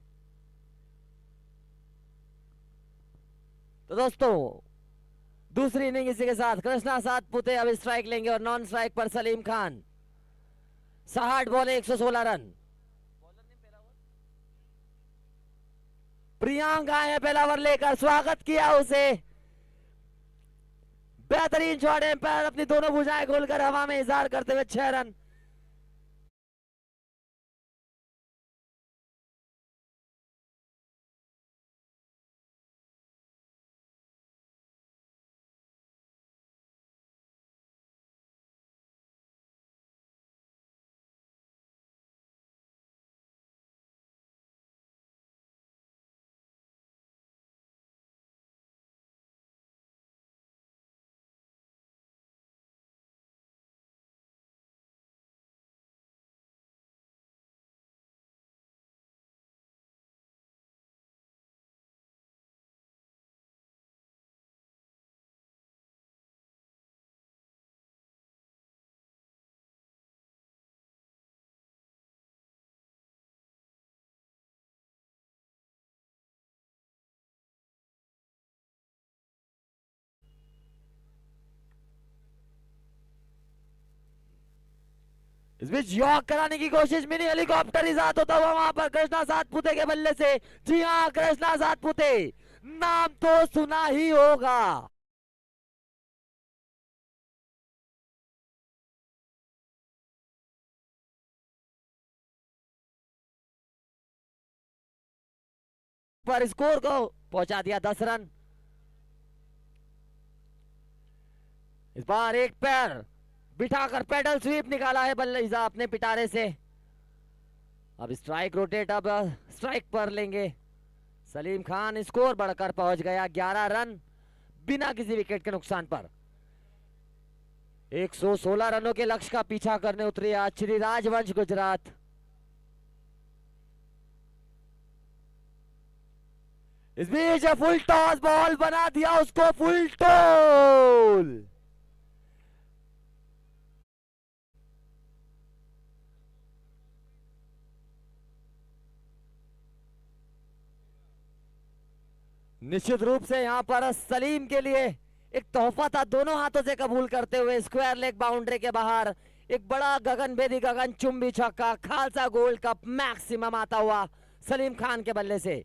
तो दोस्तों, दूसरी इनिंग इसी के साथ कृष्णा सातपुते अब स्ट्राइक लेंगे और नॉन स्ट्राइक पर सलीम खान। 60 बॉले 116 रन। प्रियांक आए हैं पहला ओवर लेकर, स्वागत किया उसे। बेहतरीन शॉट, एम्पायर अपनी दोनों भुजाएं खोलकर हवा में इजहार करते हुए 6 रन। इस बीच यॉक कराने की कोशिश, मिनी हेलीकॉप्टर इजाद होता हुआ वहां पर कृष्णा सातपुते के बल्ले से। जी हां, कृष्णा सातपुते नाम तो सुना ही होगा। पर स्कोर को पहुंचा दिया 10 रन। इस बार एक पैर बिठाकर पेडल स्वीप निकाला है बल्लेबाज अपने पिटारे से। अब स्ट्राइक रोटेट, अब स्ट्राइक पर लेंगे सलीम खान। स्कोर बढ़कर पहुंच गया 11 रन बिना किसी विकेट के नुकसान पर। 116 रनों के लक्ष्य का पीछा करने उतरी आज श्री राजवंश गुजरात। इस बीच फुल टॉस बॉल बना दिया उसको, फुल टॉल। निश्चित रूप से यहां पर सलीम के लिए एक तोहफा था, दोनों हाथों से कबूल करते हुए स्क्वायर लेग बाउंड्री के बाहर एक बड़ा गगनभेदी गगन चुंबी छक्का, खालसा गोल्ड कप मैक्सिमम आता हुआ सलीम खान के बल्ले से।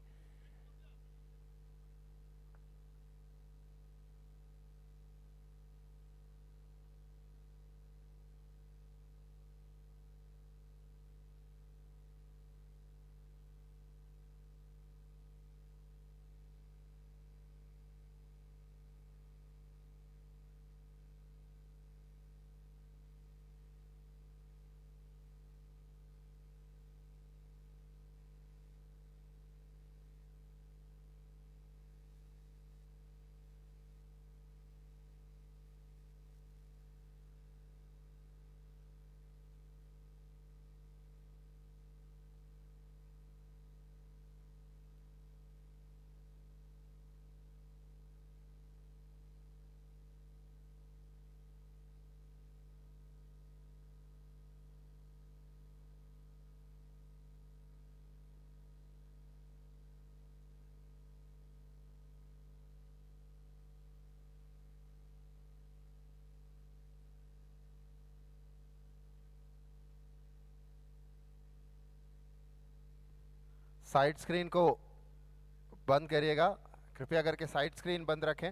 साइड स्क्रीन को बंद करिएगा, कृपया करके साइड स्क्रीन बंद रखें।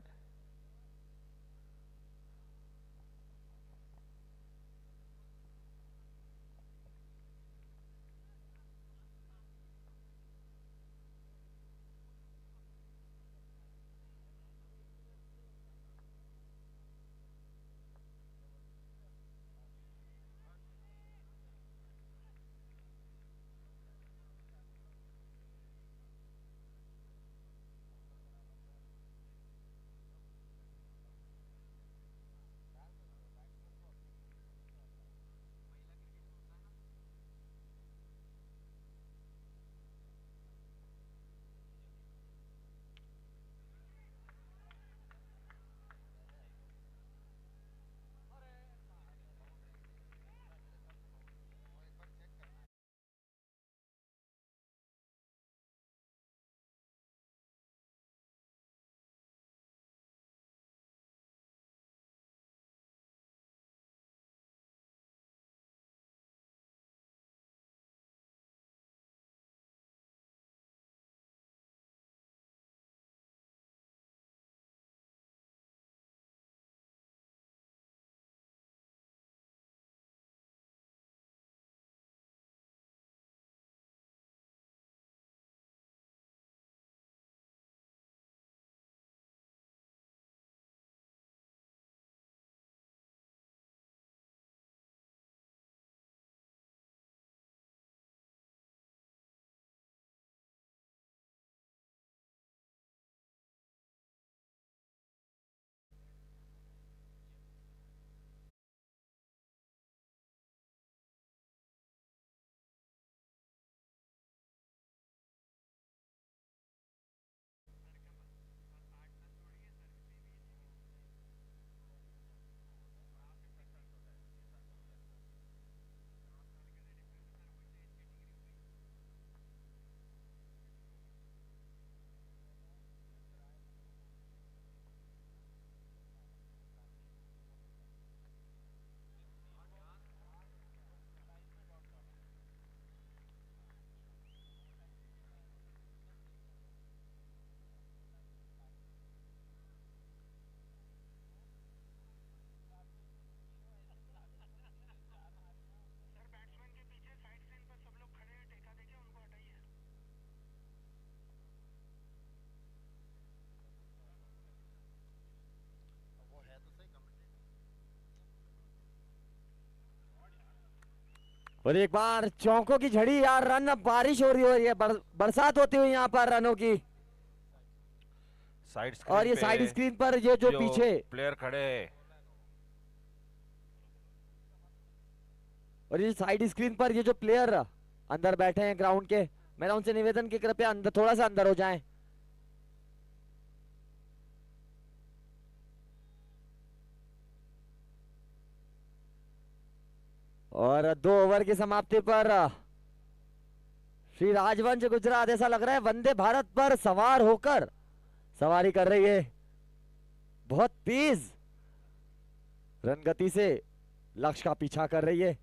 और एक बार चौकों की झड़ी यार, रन, अब बारिश हो रही है, बरसात होती हुई यहाँ पर रनों की। साइड स्क्रीन और ये पे साइड स्क्रीन पर ये जो पीछे प्लेयर खड़े हैं, और ये साइड स्क्रीन पर ये जो प्लेयर अंदर बैठे हैं ग्राउंड के, मेरा उनसे निवेदन कि कृपया अंदर, थोड़ा सा अंदर हो जाएं। और 2 ओवर की समाप्ति पर श्री राजवंश गुजरात ऐसा लग रहा है वंदे भारत पर सवार होकर सवारी कर रही है, बहुत तेज रन गति से लक्ष्य का पीछा कर रही है।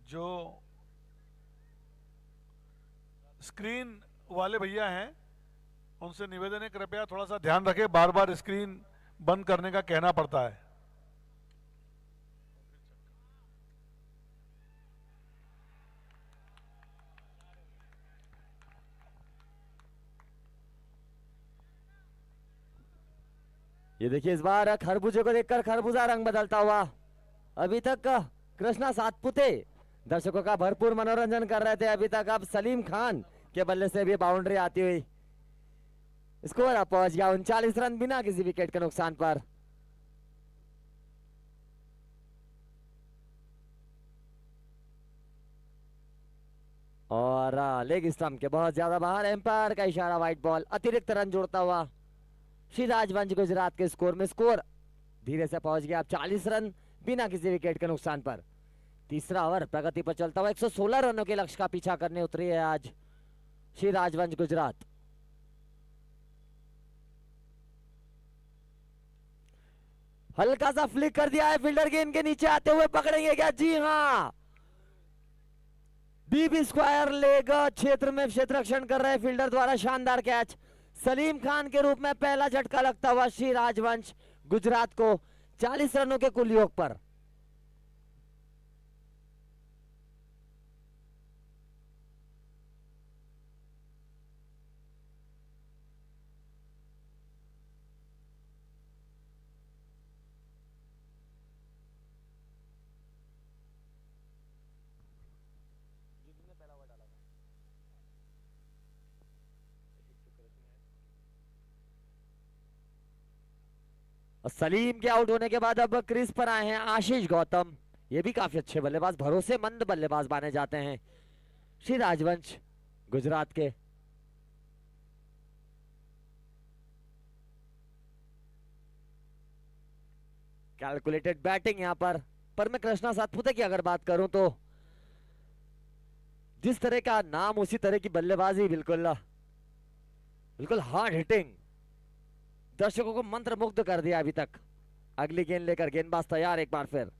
जो स्क्रीन वाले भैया हैं उनसे निवेदन है कृपया थोड़ा सा ध्यान रखें, बार बार स्क्रीन बंद करने का कहना पड़ता है। ये देखिए इस बार खरबूजे को देखकर खरबूजा रंग बदलता हुआ। अभी तक कृष्णा सातपुते दर्शकों का भरपूर मनोरंजन कर रहे थे, अभी तक अब सलीम खान के बल्ले से भी बाउंड्री आती हुई। स्कोर अब पहुंच गया 39 रन बिना किसी विकेट के नुकसान पर। और लेग स्टंप के बहुत ज्यादा बाहर, एम्पायर का इशारा, व्हाइट बॉल, अतिरिक्त रन जोड़ता हुआ श्री राजवंश गुजरात के स्कोर में स्कोर धीरे से पहुंच गया अब 40 रन बिना किसी विकेट के नुकसान पर। तीसरा ओवर प्रगति पर चलता हुआ 116 रनों के लक्ष्य का पीछा करने उतरी है आज श्री राजवंश गुजरात। हल्का सा फ्लिक कर दिया है, फील्डर गेंद के नीचे आते हुए पकड़ेंगे क्या? जी हां, डीप स्क्वायर लेग क्षेत्र में क्षेत्र रक्षण कर रहे फील्डर द्वारा शानदार कैच। सलीम खान के रूप में पहला झटका लगता हुआ श्री राजवंश गुजरात को 40 रनों के कुल योग पर। और सलीम के आउट होने के बाद अब क्रीज पर आए हैं आशीष गौतम, ये भी काफी अच्छे बल्लेबाज, भरोसेमंद बल्लेबाज माने जाते हैं श्री राजवंश गुजरात के। कैलकुलेटेड बैटिंग यहां पर मैं कृष्णा सातपुते की अगर बात करूं तो जिस तरह का नाम उसी तरह की बल्लेबाजी, बिल्कुल बिल्कुल हार्ड हिटिंग, दर्शकों को मंत्र मुग्ध कर दिया अभी तक। अगली गेंद लेकर गेंदबाज तैयार, एक बार फिर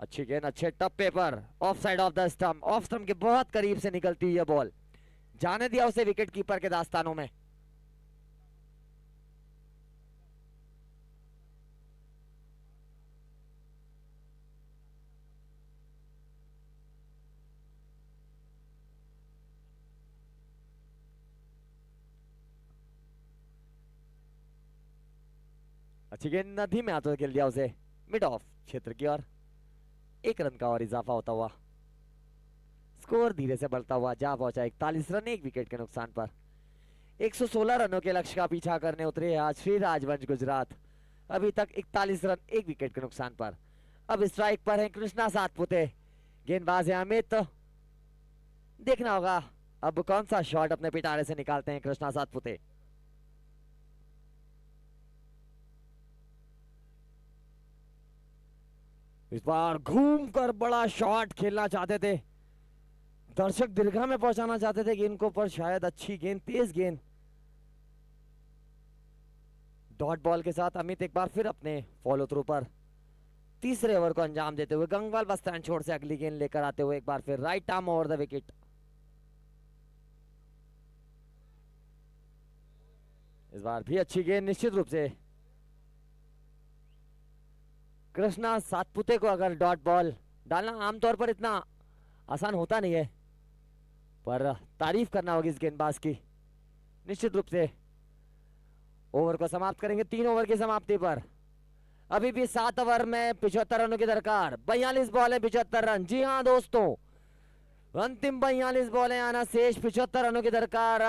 अच्छी गेंद, अच्छे टप्पे पर, of side of the stump, off stump के बहुत करीब से निकलती हुई बॉल, जाने दिया उसे विकेट कीपर के दास्तानों में। अच्छी गेंद नदी में हाथों खेल दिया उसे मिड ऑफ क्षेत्र की ओर। 1 रन का और इजाफा होता हुआ स्कोर धीरे से बढ़ता हुआ जा पहुंचा 41 रन 1 विकेट के नुकसान पर। 116 रनों के लक्ष्य का पीछा करने उतरे आज श्री राजवंश गुजरात, अभी तक 41 रन 1 विकेट के नुकसान पर। अब स्ट्राइक पर है कृष्णा सातपुते, गेंदबाज है अमित, देखना होगा अब कौन सा शॉट अपने पिटारे से निकालते हैं कृष्णा सातपुते। इस बार घूमकर बड़ा शॉट खेलना चाहते थे, दर्शक दीर्घा में पहुंचाना चाहते थे गेंद को, पर शायद अच्छी गेंद, तेज गेंद, डॉट बॉल के साथ अमित एक बार फिर अपने फॉलो थ्रू पर तीसरे ओवर को अंजाम देते हुए गंगवाल बस स्टैंड छोड़ से अगली गेंद लेकर आते हुए एक बार फिर right arm over the wicket. इस बार भी अच्छी गेंद, निश्चित रूप से कृष्णा सातपुते को अगर डॉट बॉल डालना आमतौर पर इतना आसान होता नहीं है, पर तारीफ करना होगी इस गेंदबाज की। निश्चित रूप से ओवर को समाप्त करेंगे 3 ओवर की समाप्ति पर। अभी भी 7 ओवर में 75 रनों की दरकार। 42 बॉल है 75 रन। जी हाँ दोस्तों, अंतिम 42 बॉल आना शेष 75 रनों की दरकार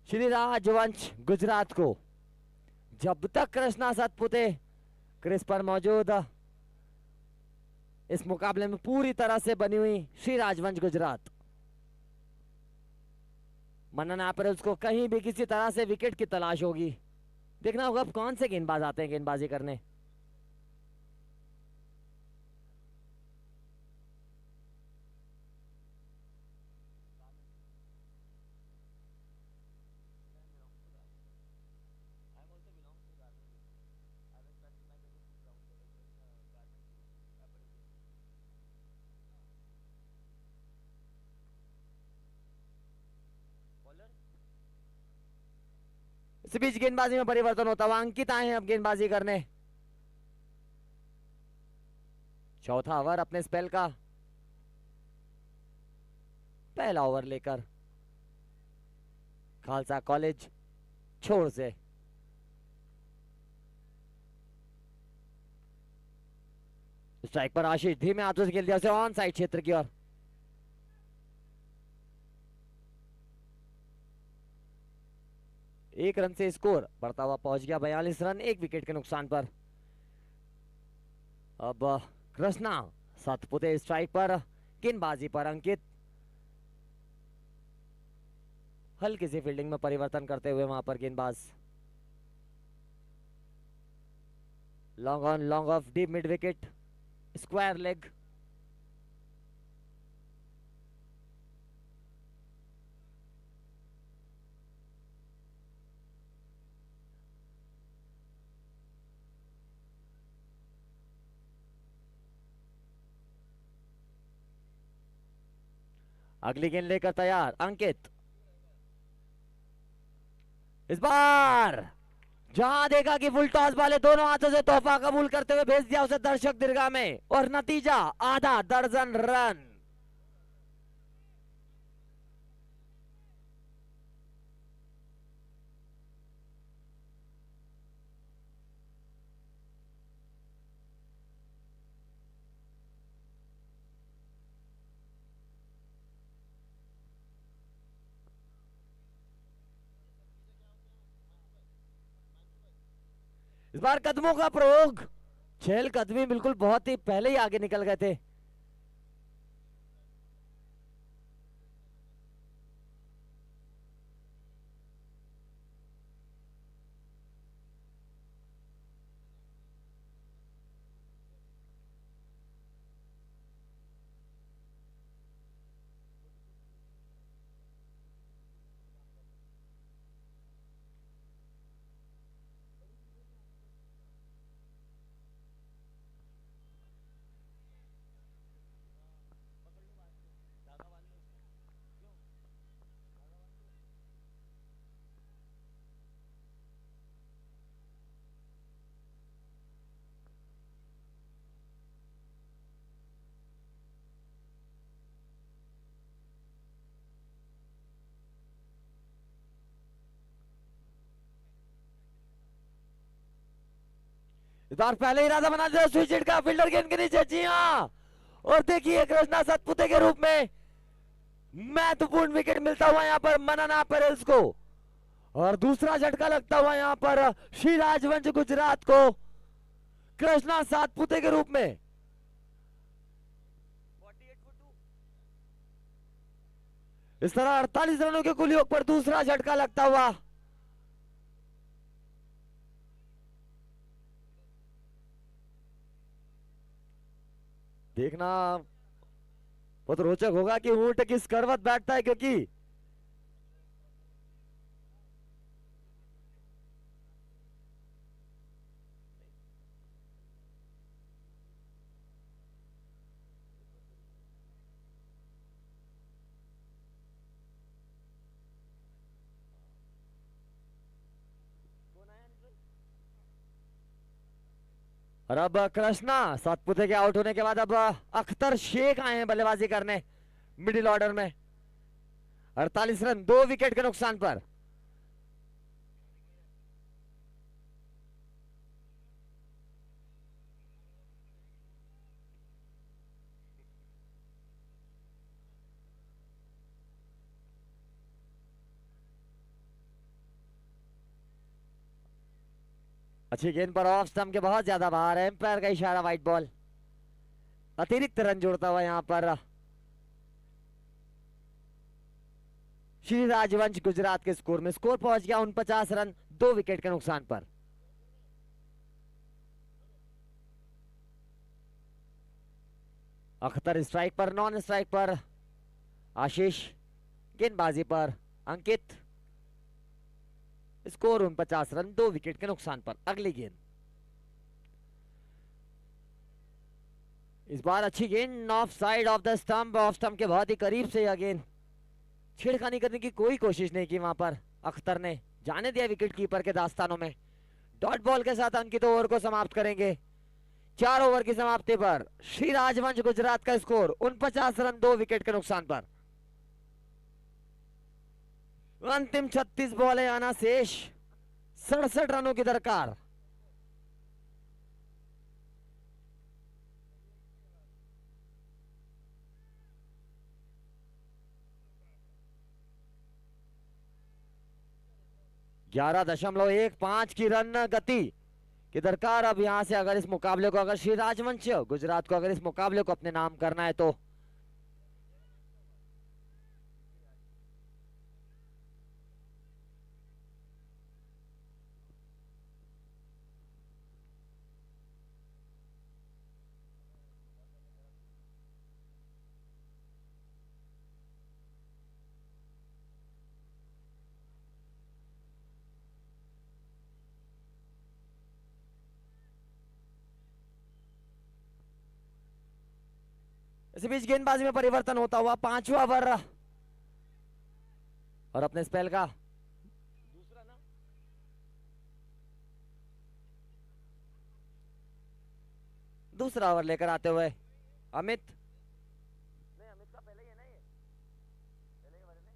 श्री राजवंश गुजरात को। जब तक कृष्णा सातपुते क्रीज पर मौजूद, इस मुकाबले में पूरी तरह से बनी हुई श्री राजवंश गुजरात। मनन एपरल्स को कहीं भी किसी तरह से विकेट की तलाश होगी। देखना होगा अब कौन से गेंदबाज आते हैं गेंदबाजी करने। इस बीच गेंदबाजी में परिवर्तन होता हुआ अंकित आए हैं अब गेंदबाजी करने। चौथा ओवर अपने स्पेल का पहला ओवर लेकर खालसा कॉलेज छोड़ से स्ट्राइक पर आशीष धीमे हाथों से खेल दिया उसे ऑन साइड क्षेत्र की ओर। एक रन से स्कोर बढ़ता हुआ पहुंच गया 42 रन 1 विकेट के नुकसान पर। अब कृष्णा सातपुते स्ट्राइक पर, गेंदबाजी पर अंकित हल्की सी फील्डिंग में परिवर्तन करते हुए वहां पर गेंदबाज। Long on long off deep mid wicket square leg. अगली गेंद लेकर तैयार अंकित। इस बार जहां देखा कि फुल टॉस वाले दोनों हाथों से तोहफा कबूल करते हुए भेज दिया उसे दर्शक दीर्घा में, और नतीजा आधा दर्जन रन। इस बार कदमों का प्रयोग, चहल कदमी बिल्कुल बहुत ही पहले ही आगे निकल गए थे। इस बार पहले इरादा बना दिया स्विच हिट का, फील्डर गेंद के नीचे। जी हाँ, और देखिए कृष्णा सातपुते के रूप में महत्वपूर्ण विकेट मिलता हुआ यहाँ पर मनना पेरेल्स को, और दूसरा झटका लगता हुआ यहाँ पर श्री राजवंश गुजरात को कृष्णा सातपुते के रूप में। इस तरह 48 रनों के कुल योग पर दूसरा झटका लगता हुआ। देखना बहुत रोचक होगा कि ऊंट किस करवट बैठता है, क्योंकि और अब कृष्णा सातपुते के आउट होने के बाद अब अख्तर शेख आए हैं बल्लेबाजी करने मिडिल ऑर्डर में। 48 रन 2 विकेट के नुकसान पर। अच्छी गेंद पर ऑफ स्टंप के बहुत ज्यादा बाहर है, एम्पायर का इशारा, वाइट बॉल। अतिरिक्त रन जोड़ता हुआ यहां पर श्री राजवंश गुजरात के स्कोर में। स्कोर पहुंच गया 49 रन 2 विकेट के नुकसान पर। अख्तर स्ट्राइक पर, नॉन स्ट्राइक पर आशीष, गेंदबाजी पर अंकित। स्कोर 49 रन 2 विकेट के नुकसान पर। अगली गेंद, इस बार अच्छी गेंद of side of the stump, off stump के बहुत ही करीब से यह गेंद। छेड़खानी करने की कोई कोशिश नहीं की वहां पर अख्तर ने, जाने दिया विकेट कीपर के दास्तानों में। डॉट बॉल के साथ अंकित ओवर को समाप्त करेंगे। 4 ओवर की समाप्ति पर श्री राजवंश गुजरात का स्कोर 49 रन 2 विकेट के नुकसान पर। अंतिम 36 बॉलें आना शेष, 67 रनों की दरकार। ग्यारह 11.15 की रन गति की दरकार। अब यहां से अगर इस मुकाबले को, अगर श्री राजवंश गुजरात को अगर इस मुकाबले को अपने नाम करना है तो इसी बीच गेंदबाजी में परिवर्तन होता हुआ 5वां ओवर और अपने स्पेल का दूसरा ओवर लेकर आते हुए अमित। नहीं, अमित का पहले ही है ना, ये पहले ही ओवर है ना।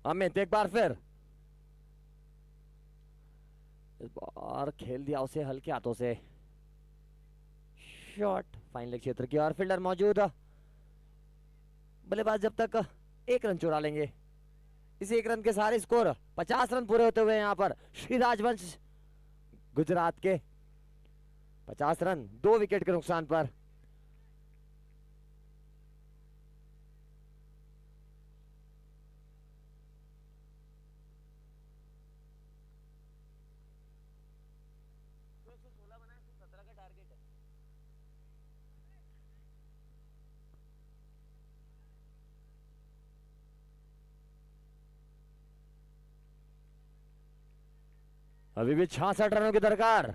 अमित एक बार फिर, इस बार खेल दिया उसे हल्के हाथों से। शॉट फाइन लेग क्षेत्र की और फील्डर मौजूद। बल्लेबाज जब तक 1 रन चुरा लेंगे, इस 1 रन के सारे स्कोर 50 रन पूरे होते हुए यहां पर श्री राजवंश गुजरात के 50 रन 2 विकेट के नुकसान पर। अभी भी 66 रनों की दरकार।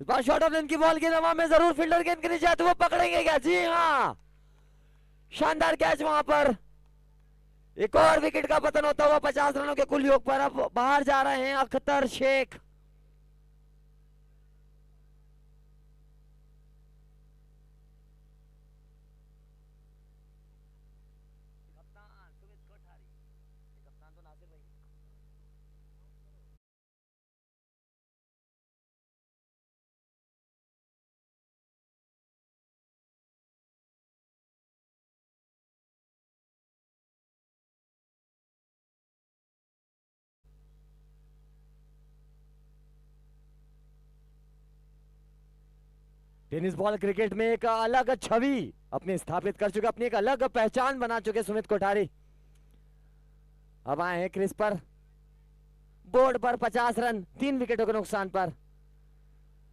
इस बार शॉट ऑफ लेंथ की बॉल की हवा में जरूर फील्डर गेंद के नीचे आते हुए पकड़ेंगे क्या? जी हाँ, शानदार कैच वहां पर। एक और विकेट का पतन होता हुआ 50 रनों के कुल योग पर अब बाहर जा रहे हैं Akhtar Sheikh. Tennis ball cricket में एक अलग छवि अपनी स्थापित कर चुके, अपनी एक अलग पहचान बना चुके सुमित कोठारी। अब आए हैं क्रीज पर, बोर्ड पर 50 रन 3 विकेटों के नुकसान पर।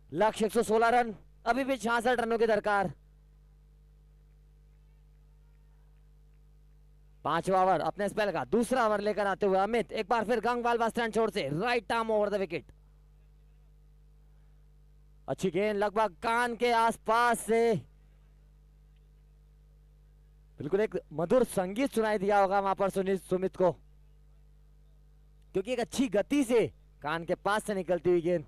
लक्ष्य 116 रन, अभी भी 66 रनों की दरकार। 5वां ओवर अपने स्पेल का दूसरा ओवर लेकर आते हुए अमित एक बार फिर गंगवाल बस स्टैंड छोर से right arm over the wicket. अच्छी गेंद लगभग कान के आसपास से बिल्कुल एक मधुर संगीत सुनाई दिया होगा वहां पर सुमित को, क्योंकि एक अच्छी गति से कान के पास से निकलती हुई गेंद।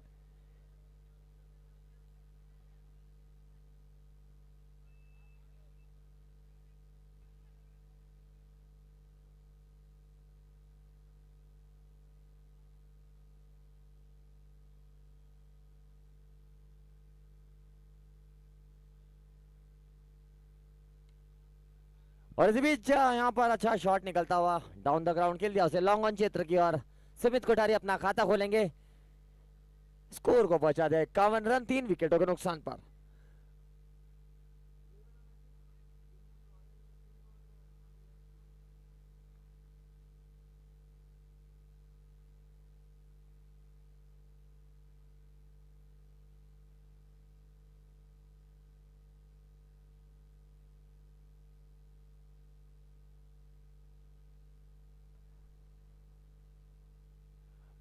और इसी बीच यहाँ पर अच्छा शॉट निकलता हुआ डाउन द ग्राउंड खेल दिया उसे लॉन्ग ऑन क्षेत्र की ओर। सुमित कोठारी अपना खाता खोलेंगे, स्कोर को पहुंचा दिया 51 रन 3 विकेटों के नुकसान पर।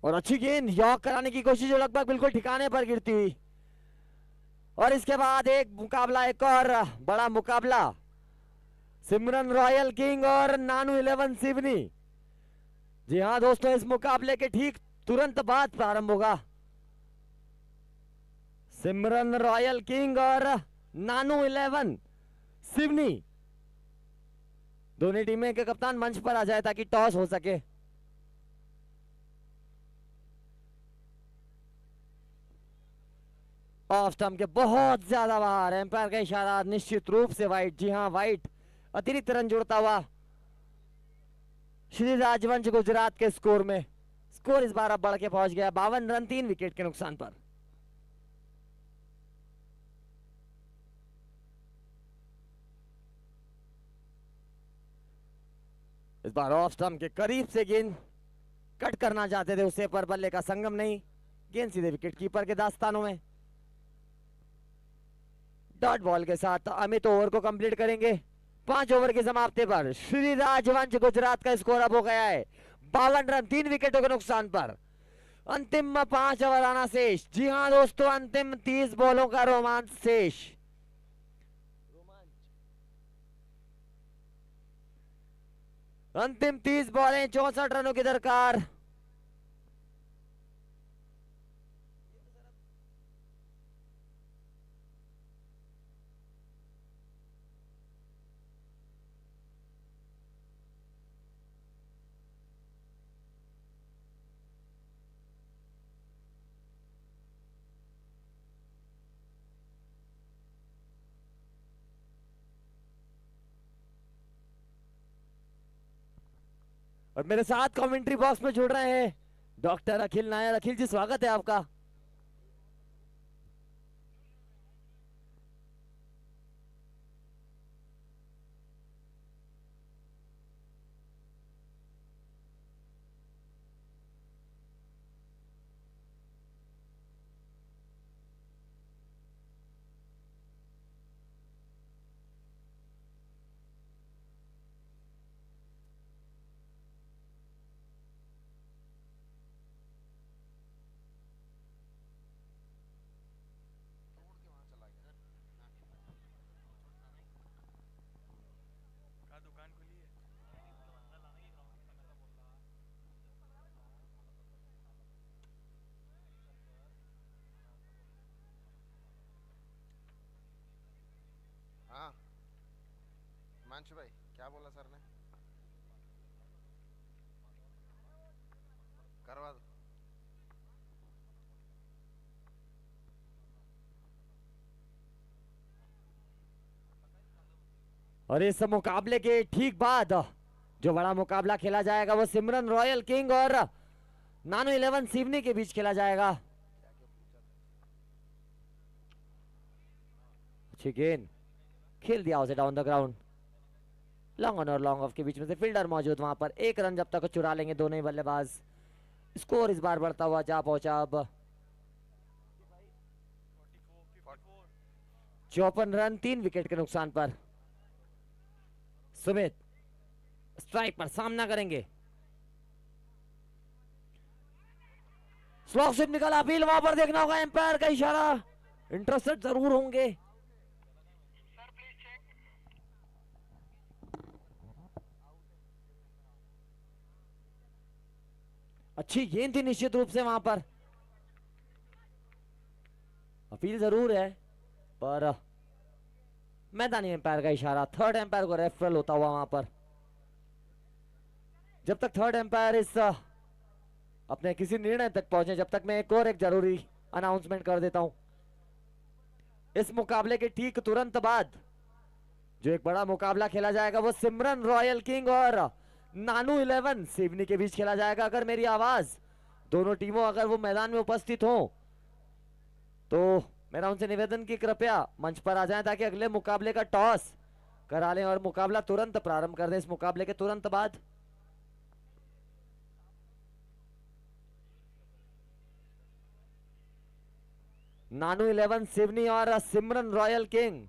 और अच्छी गेंद यॉक कराने की कोशिश जो लगभग बिल्कुल ठिकाने पर गिरती हुई। और इसके बाद एक मुकाबला, एक और बड़ा मुकाबला, सिमरन रॉयल किंग और नानू 11 सिवनी। जी हाँ दोस्तों, इस मुकाबले के ठीक तुरंत बाद प्रारंभ होगा। सिमरन रॉयल किंग और नानू 11 सिवनी, दोनों टीमें के कप्तान मंच पर आ जाए ताकि टॉस हो सके। ऑफ स्टंप के बहुत ज्यादा बाहर, एम्पायर का इशारा, निश्चित रूप से वाइट। जी हाँ वाइट, अतिरिक्त रन जोड़ता हुआ श्री राजवंश गुजरात के स्कोर में। स्कोर इस बार अब बढ़ के पहुंच गया 52 रन 3 विकेट के नुकसान पर। इस बार ऑफ स्टंप के करीब से गेंद कट करना चाहते थे उसे, पर बल्ले का संगम नहीं, गेंद सीधे विकेट कीपर के दास्तानों में। डॉट बॉल के साथ अमित ओवर को कंप्लीट करेंगे। 5 ओवर की समाप्ति पर श्री राजवंश गुजरात का स्कोर अब हो गया है 52 रन 3 विकेटों के नुकसान पर। अंतिम 5 ओवर आना शेष। जी हाँ दोस्तों, अंतिम 30 बॉलों का रोमांच शेष। अंतिम 30 बॉलें, 64 रनों की दरकार। और मेरे साथ कमेंट्री बॉक्स में जुड़ रहे हैं डॉक्टर अखिल नायर। अखिल जी, स्वागत है आपका। हाँ हिमांशु भाई, क्या बोला सर ने? करवा दो। और इस मुकाबले के ठीक बाद जो बड़ा मुकाबला खेला जाएगा वो सिमरन रॉयल किंग और नानो 11 सिवनी के बीच खेला जाएगा। अच्छी गेंद खेल दिया उसे down the ground. Long on और लॉन्ग ऑफ के बीच में से फील्डर मौजूद वहां पर। 1 रन जब तक चुरा लेंगे दोनों ही बल्लेबाज। स्कोर इस बार बढ़ता हुआ जा पहुंचा अब 54 रन 3 विकेट के नुकसान पर। सुमित स्ट्राइक पर सामना करेंगे। स्लॉक स्विप निकाला, अपील वहां पर देखना होगा, एम्पायर का इशारा, इंटरेस्टेड जरूर होंगे। अच्छी गेंद थी निश्चित रूप से वहां पर, अपील जरूर है पर मैदानी एम्पायर का इशारा, थर्ड एम्पायर को रेफरल होता हुआ वहां पर। जब तक थर्ड एम्पायर इस अपने किसी निर्णय तक पहुंचे, जब तक मैं एक जरूरी अनाउंसमेंट कर देता हूं। इस मुकाबले के ठीक तुरंत बाद जो एक बड़ा मुकाबला खेला जाएगा वो सिमरन रॉयल किंग और नानू 11 सिवनी के बीच खेला जाएगा। अगर मेरी आवाज दोनों टीमों अगर वो मैदान में उपस्थित हो तो मेरा उनसे निवेदन कि कृपया मंच पर आ जाएं ताकि अगले मुकाबले का टॉस करा लें और मुकाबला तुरंत प्रारंभ कर दें। इस मुकाबले के तुरंत बाद नानू 11 सिवनी और Simran royal king.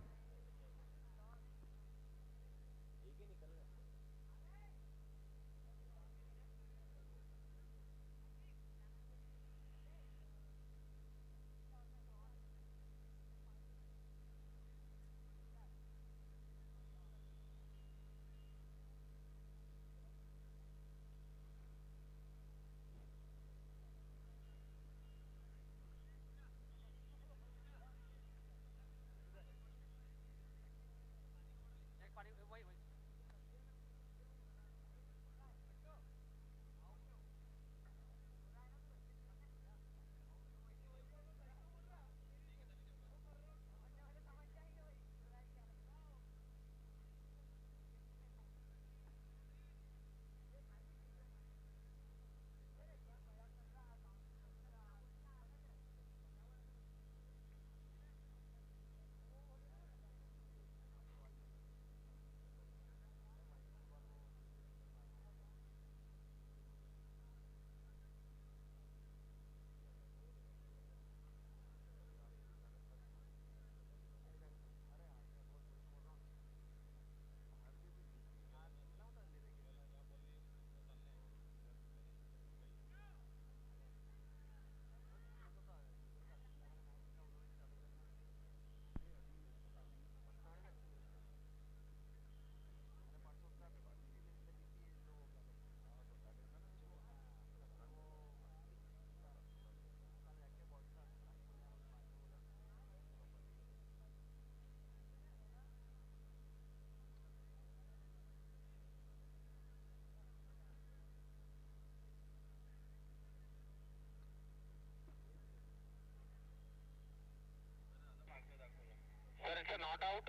It's a not out.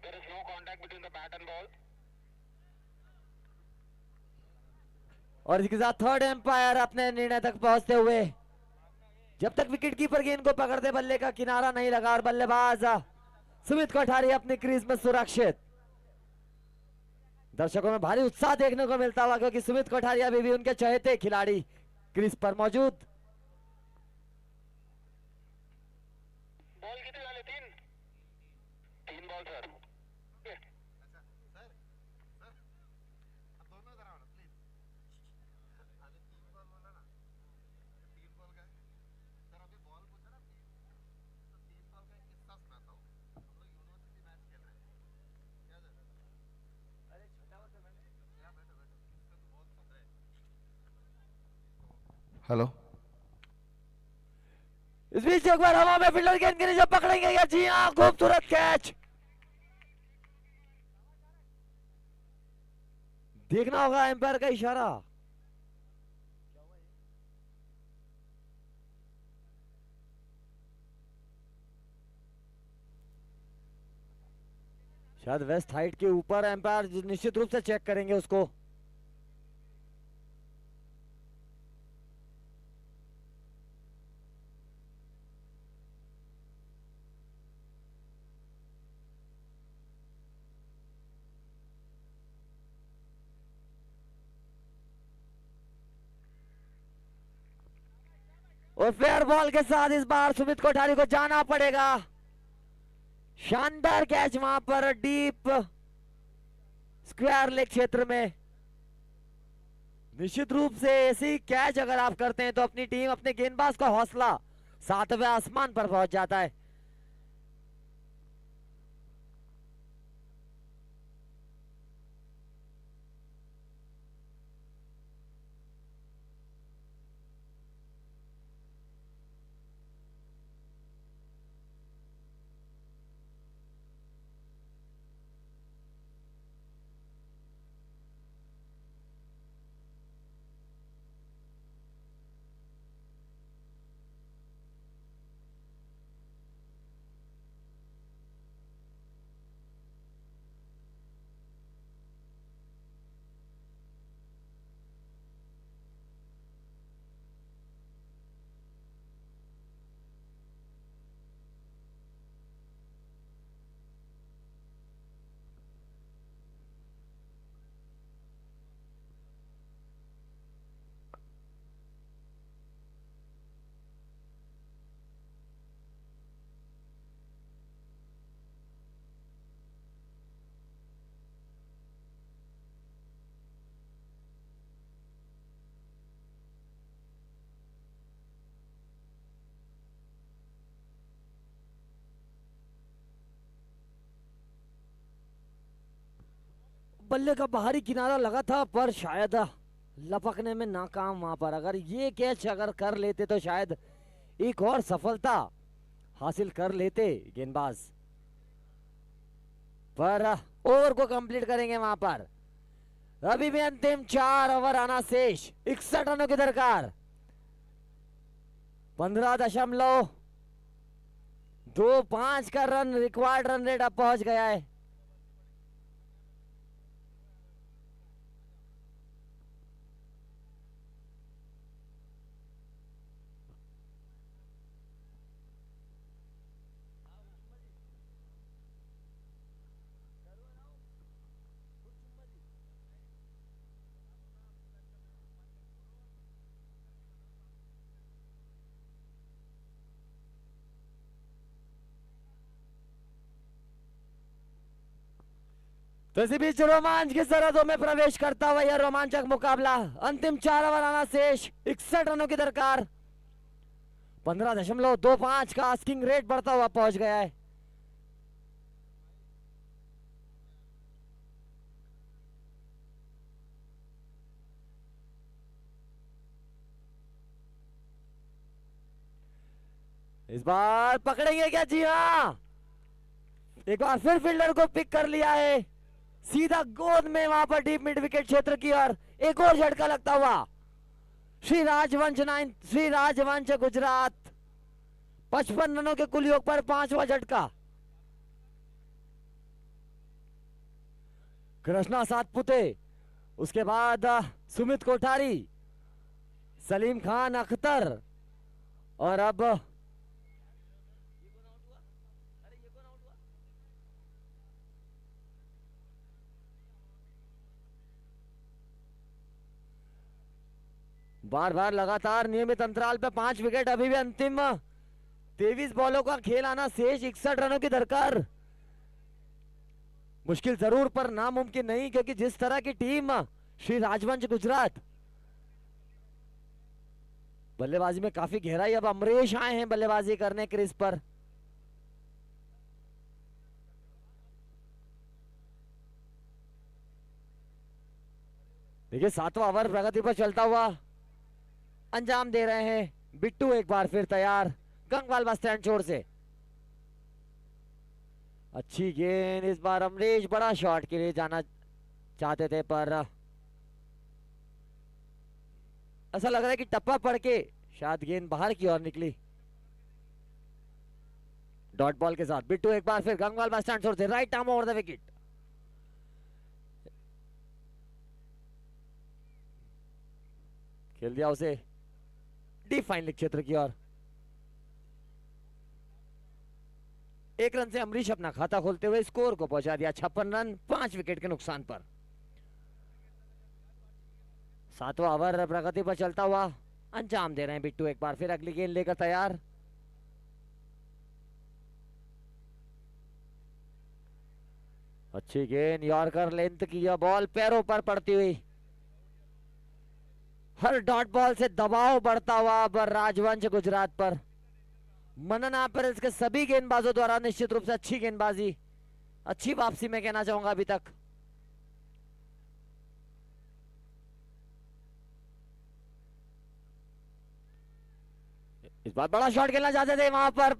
There is no contact between the bat and ball. और इसके साथ थर्ड एम्पायर अपने निर्णय तक पहुंचते हुए, जब तक विकेट कीपर गेंद को पकड़ते बल्ले का किनारा नहीं लगा और बल्लेबाज सुमित कोठारी अपनी क्रीज में सुरक्षित। दर्शकों में भारी उत्साह देखने को मिलता हुआ क्योंकि सुमित कोठारी अभी भी उनके चहेते खिलाड़ी क्रीज पर मौजूद। बॉल कितने डाले? तीन बॉल सर। हेलो, इस बीच एक बार हवा में फील्डर गेंद के नीचे पकड़ेंगे या जी हाँ, खूबसूरत कैच। देखना होगा एम्पायर का इशारा। शायद वेस्ट हाइट के ऊपर एम्पायर निश्चित रूप से चेक करेंगे उसको। और फेयर बॉल के साथ इस बार सुमित कोठारी को जाना पड़ेगा। शानदार कैच वहां पर डीप स्क्वायर लेग क्षेत्र में। निश्चित रूप से ऐसी कैच अगर आप करते हैं तो अपनी टीम, अपने गेंदबाज का हौसला 7वें आसमान पर पहुंच जाता है। बल्ले का बाहरी किनारा लगा था पर शायद लपकने में नाकाम वहां पर। अगर ये कैच अगर कर लेते तो शायद एक और सफलता हासिल कर लेते गेंदबाज, पर ओवर को कंप्लीट करेंगे वहां पर। अभी भी अंतिम 4 ओवर आना शेष, 61 रनों की दरकार। 15.25 का रन रिक्वायर्ड रन रेट अब पहुंच गया है। तो इसी बीच रोमांच की सरहदों में प्रवेश करता हुआ यह रोमांचक मुकाबला, अंतिम 4 ओवर आना शेष, 61 रनों की दरकार। 15.25 का आस्किंग रेट बढ़ता हुआ पहुंच गया है। इस बार पकड़ेंगे क्या? जी हाँ, एक बार फिर फील्डर को पिक कर लिया है, सीधा गोद में वहां पर डीप मिड विकेट क्षेत्र की ओर एक और झटका लगता हुआ। श्री राजवंश गुजरात 55 रनों के कुल योग पर 5वां झटका। कृष्णा सातपुते, उसके बाद सुमित कोठारी, सलीम खान अख्तर और अब बार बार लगातार नियमित अंतराल पे 5 विकेट। अभी भी अंतिम 23 बॉलों का खेल आना शेष, 61 रनों की दरकार। मुश्किल जरूर पर नामुमकिन नहीं, क्योंकि जिस तरह की टीम श्री राजवंश गुजरात, बल्लेबाजी में काफी गहराई। अब अमरीश आए हैं बल्लेबाजी करने क्रीज पर। देखिए 7वां ओवर प्रगति पर चलता हुआ अंजाम दे रहे हैं। बिट्टू एक बार फिर तैयार गंगवाल बस स्टैंड छोर से। अच्छी गेंद इस बार। अमरीश बड़ा शॉट के लिए जाना चाहते थे, पर ऐसा लग रहा है कि टप्पा पड़ के शायद गेंद बाहर की ओर निकली। डॉट बॉल के साथ बिट्टू एक बार फिर गंगवाल बस स्टैंड छोर से, right arm over the wicket. खेल दिया उसे डीप फाइन लेग क्षेत्र की ओर। 1 रन से अमरीश अपना खाता खोलते हुए स्कोर को पहुंचा दिया 56 रन 5 विकेट के नुकसान पर। 7वां ओवर प्रगति पर चलता हुआ अंजाम दे रहे हैं बिट्टू एक बार फिर अगली गेंद लेकर तैयार। अच्छी गेंद, यॉर्कर लेंथ की यह बॉल पैरों पर पड़ती हुई। हर डॉट बॉल से दबाव बढ़ता हुआ अब राजवंश गुजरात पर। मनन एपरेल्स के सभी गेंदबाजों द्वारा निश्चित रूप से अच्छी गेंदबाजी, अच्छी वापसी में कहना चाहूंगा अभी तक। इस बार बड़ा शॉट खेलना चाहते थे वहां पर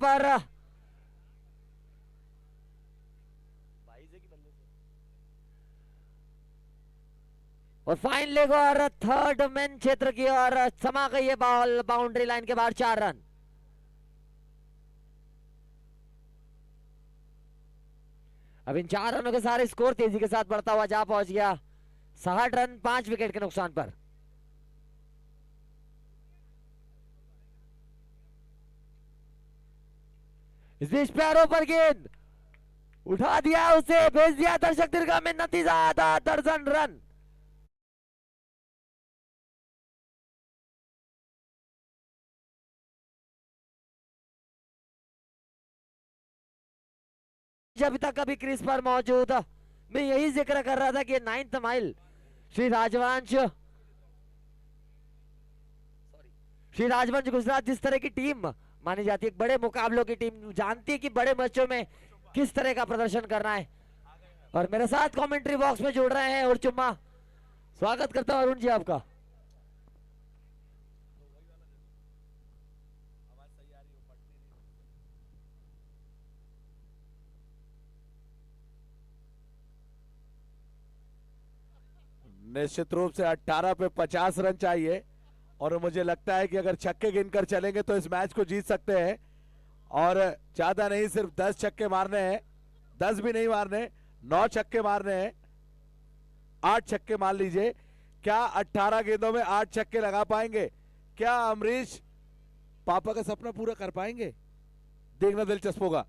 और फाइन लेग और थर्ड मैन क्षेत्र की ओर समा गई है बॉल बाउंड्री लाइन के बाहर। 4 रन। अब इन 4 रनों के सारे स्कोर तेजी के साथ बढ़ता हुआ जा पहुंच गया 60 रन 5 विकेट के नुकसान पर। इस बीच पैरों पर गेंद उठा दिया, उसे भेज दिया दर्शक दीर्घा में। नतीजा आधा दर्जन रन। अभी तक अभी क्रीज पर मौजूद, मैं यही जिक्र कर रहा था कि 9th माइल श्री राजवंश गुजरात जिस तरह की टीम मानी जाती है, बड़े मुकाबलों की टीम, जानती है कि बड़े मैचों में किस तरह का प्रदर्शन करना है। और मेरे साथ कमेंट्री बॉक्स में जुड़ रहे हैं और चुम्मा, स्वागत करता हूं अरुण जी आपका। निश्चित रूप से 18 पे 50 रन चाहिए और मुझे लगता है कि अगर छक्के गिनकर चलेंगे तो इस मैच को जीत सकते हैं। और ज्यादा नहीं, सिर्फ 10 छक्के मारने हैं, 10 भी नहीं मारने, 9 छक्के मारने हैं, 8 छक्के मार लीजिए। क्या 18 गेंदों में 8 छक्के लगा पाएंगे? क्या अमरीश पापा का सपना पूरा कर पाएंगे? देखना दिलचस्प होगा।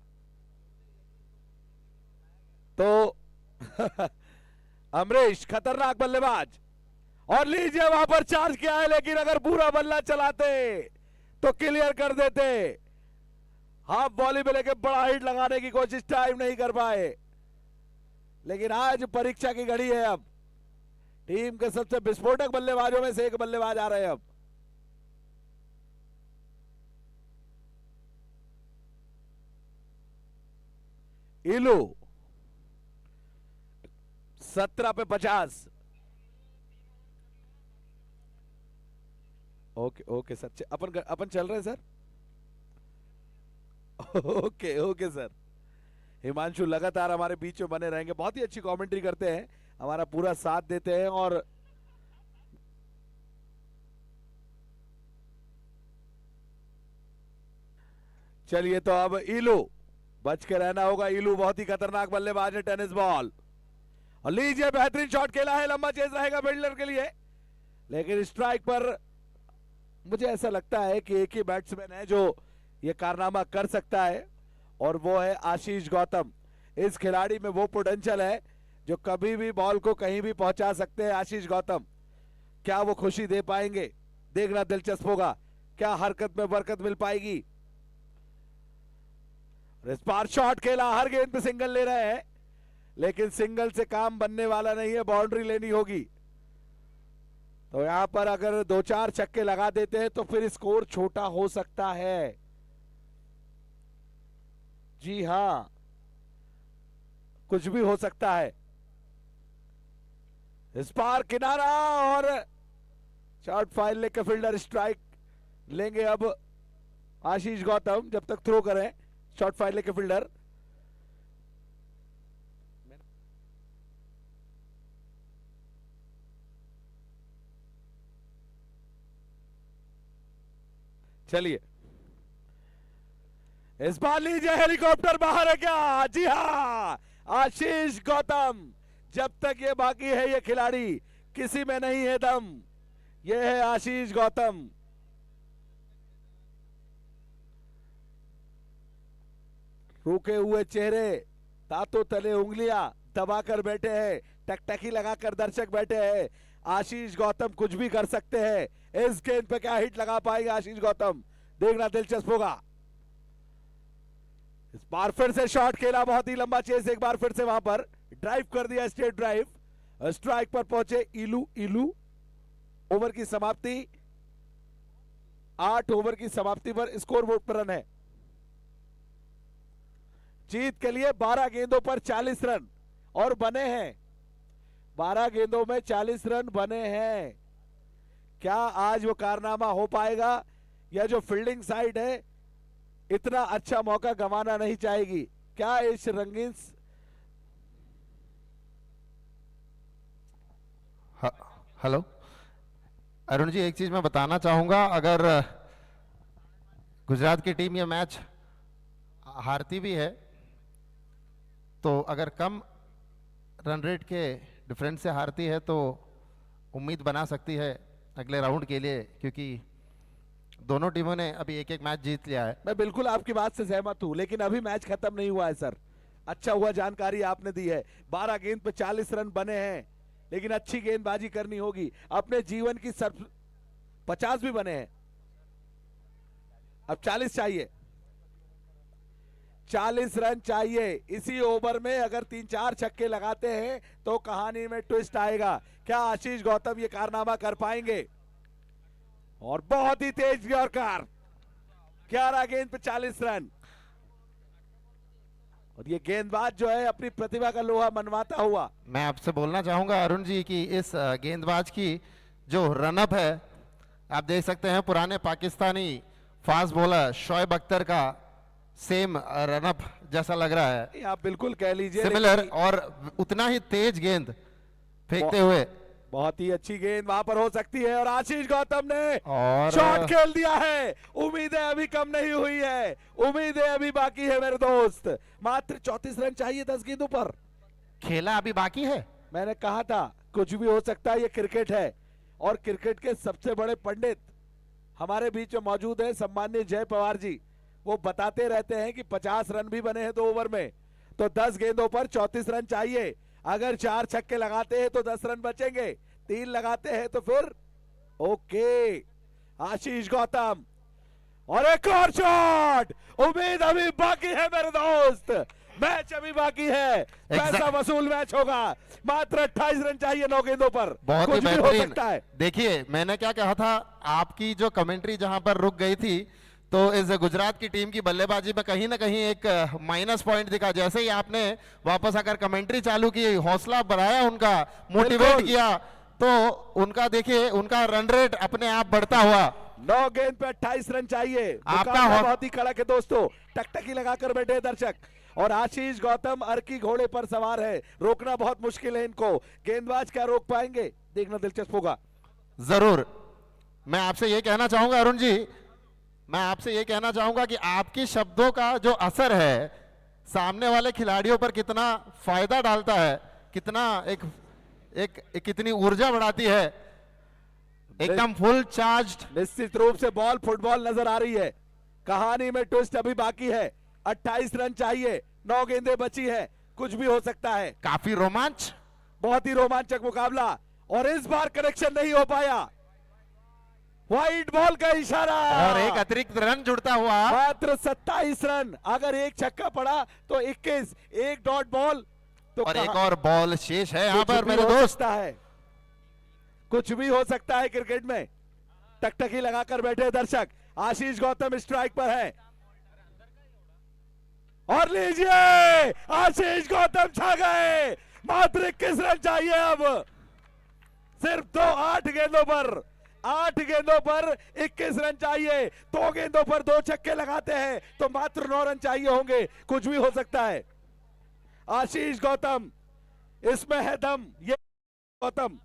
तो अमरीश खतरनाक बल्लेबाज, और लीजिए वहां पर चार्ज किया है, लेकिन अगर पूरा बल्ला चलाते तो क्लियर कर देते। हाफ बॉली में लेके बड़ा हिट लगाने की कोशिश, टाइम नहीं कर पाए। लेकिन आज परीक्षा की घड़ी है। अब टीम के सबसे विस्फोटक बल्लेबाजों में से एक बल्लेबाज आ रहे हैं। अब इलू 17 पे 50। ओके ओके सर, अपन चल रहे हैं sir. Okay okay sir. Himanshu लगातार हमारे बीच में बने रहेंगे, बहुत ही अच्छी कमेंट्री करते हैं, हमारा पूरा साथ देते हैं। और चलिए, तो अब इलू बच के रहना होगा। इलू बहुत ही खतरनाक बल्लेबाज है, टेनिस बॉल। और लीजिए बेहतरीन शॉट खेला है, लंबा चेज रहेगा बिल्डर के लिए, लेकिन स्ट्राइक पर मुझे ऐसा लगता है कि एक ही बैट्समैन है जो ये कारनामा कर सकता है, और वो है आशीष गौतम। इस खिलाड़ी में वो पोटेंशियल है जो कभी भी बॉल को कहीं भी पहुंचा सकते हैं। आशीष गौतम, क्या वो खुशी दे पाएंगे? देखना दिलचस्प होगा, क्या हरकत में बरकत मिल पाएगी। इस बार शॉट खेला, हर गेंद पे सिंगल ले रहे हैं, लेकिन सिंगल से काम बनने वाला नहीं है, बाउंड्री लेनी होगी। तो यहां पर अगर 2-4 छक्के लगा देते हैं तो फिर स्कोर छोटा हो सकता है। जी हां, कुछ भी हो सकता है। इस बार किनारा और शॉर्ट फाइल लेकर फील्डर स्ट्राइक लेंगे। अब आशीष गौतम जब तक थ्रो करें, शॉर्ट फाइल लेकर फील्डर। चलिए, इस बार लीजिए, हेलीकॉप्टर बाहर है क्या? जी हां, आशीष गौतम। जब तक ये बाकी है ये खिलाड़ी, किसी में नहीं है दम। ये है आशीष गौतम। रुके हुए चेहरे, तातों तले उंगलियां दबाकर बैठे हैं, टकटकी लगाकर दर्शक बैठे हैं। आशीष गौतम कुछ भी कर सकते हैं। इस गेंद पे क्या हिट लगा पाएगा आशीष गौतम? देखना दिलचस्प होगा। इस बार फिर से शॉट खेला, बहुत ही लंबा चेस, एक बार फिर से वहां पर ड्राइव कर दिया, स्ट्रेट ड्राइव। स्ट्राइक पर पहुंचे इलू। इलू ओवर की समाप्ति, 8 ओवर की समाप्ति पर स्कोरबोर्ड पर रन है। जीत के लिए 12 गेंदों पर 40 रन और बने हैं। 12 गेंदों में 40 रन बने हैं। क्या आज वो कारनामा हो पाएगा? यह जो फील्डिंग साइड है, इतना अच्छा मौका गंवाना नहीं चाहेगी। क्या इस रंगीन हेलो अरुण जी, एक चीज मैं बताना चाहूंगा। अगर गुजरात की टीम ये मैच हारती भी है तो अगर कम रन रेट के डिफरेंस से हारती है तो उम्मीद बना सकती है अगले राउंड के लिए, क्योंकि दोनों टीमों ने अभी एक एक मैच जीत लिया है। मैं बिल्कुल आपकी बात से सहमत हूं, लेकिन अभी मैच खत्म नहीं हुआ है सर। अच्छा हुआ जानकारी आपने दी है। 12 गेंद पे 40 रन बने हैं, लेकिन अच्छी गेंदबाजी करनी होगी। अपने जीवन की 50 भी बने हैं, अब 40 चाहिए। 40 रन चाहिए। इसी ओवर में अगर 3-4 छक्के लगाते हैं तो कहानी में ट्विस्ट आएगा। क्या आशीष गौतम ये कारनामा कर पाएंगे? और बहुत ही तेज यॉर्कर, 11 गेंद पे 40 रन। और ये गेंदबाज जो है अपनी प्रतिभा का लोहा मनवाता हुआ। मैं आपसे बोलना चाहूंगा अरुण जी कि इस गेंदबाज की जो रनअप है, आप देख सकते हैं पुराने पाकिस्तानी फास्ट बॉलर शोएब अख्तर का सेम रनअप जैसा लग रहा है, ये आप बिल्कुल कह लीजिए, सिमिलर, लेकिन और उतना ही तेज गेंद फेंकते हुए। बहुत ही अच्छी गेंद वहां पर हो सकती है और आशीष गौतम ने और शॉट खेल दिया है। उम्मीदें अभी कम नहीं हुई है, उम्मीदें अभी बाकी है मेरे दोस्त। मात्र 34 रन चाहिए 10 गेंदों पर। खेला अभी बाकी है। मैंने कहा था कुछ भी हो सकता है, ये क्रिकेट है और क्रिकेट के सबसे बड़े पंडित हमारे बीच में मौजूद है सम्माननीय जय पवार जी। वो बताते रहते हैं कि 50 रन भी बने हैं 2 ओवर में, तो 10 गेंदों पर 34 रन चाहिए। अगर 4 छक्के लगाते हैं तो 10 रन बचेंगे, 3 लगाते हैं तो फिर ओके। आशीष गौतम और एक और शॉट। उम्मीद अभी बाकी है मेरे दोस्त, मैच अभी बाकी है, पैसा वसूल मैच होगा। मात्र 28 रन चाहिए 9 गेंदों पर, बहुत ही कुछ भी हो बेहतरीन। सकता है। देखिए मैंने क्या कहा था, आपकी जो कमेंट्री जहां पर रुक गई थी, तो इस गुजरात की टीम की बल्लेबाजी में कहीं ना कहीं एक माइनस पॉइंट दिखा। जैसे ही आपने वापस आकर कमेंट्री चालू की, हौसला बढ़ाया उनका, मोटिवेट किया, तो उनका देखिए उनका रन रेट अपने आप बढ़ता हुआ। 9 गेंद पे 28 रन चाहिए। आपका मुकाबला बहुत ही कड़क है दोस्तों, टकटकी लगाकर बैठे दर्शक। और आशीष गौतम अर्की घोड़े पर सवार है, रोकना बहुत मुश्किल है इनको। गेंदबाज क्या रोक पाएंगे, देखना दिलचस्प होगा। जरूर। मैं आपसे ये कहना चाहूंगा अरुण जी, मैं आपसे ये कहना चाहूंगा कि आपकी शब्दों का जो असर है सामने वाले खिलाड़ियों पर कितना फायदा डालता है, कितना एक कितनी ऊर्जा बढ़ाती है। एकदम फुल चार्ज्ड। निश्चित रूप से बॉल फुटबॉल नजर आ रही है। कहानी में ट्विस्ट अभी बाकी है। 28 रन चाहिए, 9 गेंदें बची है, कुछ भी हो सकता है। काफी रोमांच, बहुत ही रोमांचक मुकाबला और इस बार कनेक्शन नहीं हो पाया। व्हाइट बॉल का इशारा और एक अतिरिक्त रन जुड़ता हुआ। मात्र 27 रन। अगर एक छक्का पड़ा तो 21, एक डॉट बॉल तो और एक और बॉल शेष है यहाँ पर मेरे दोस्त। है कुछ भी हो सकता है क्रिकेट में। टकटकी लगाकर बैठे दर्शक। आशीष गौतम स्ट्राइक पर है और लीजिए आशीष गौतम छा गए। मात्र 21 रन चाहिए अब, सिर्फ 8 गेंदों पर, 8 गेंदों पर 21 रन चाहिए। 2 गेंदों पर 2 छक्के लगाते हैं तो मात्र 9 रन चाहिए होंगे, कुछ भी हो सकता है। आशीष गौतम, इसमें है दम। ये गौतम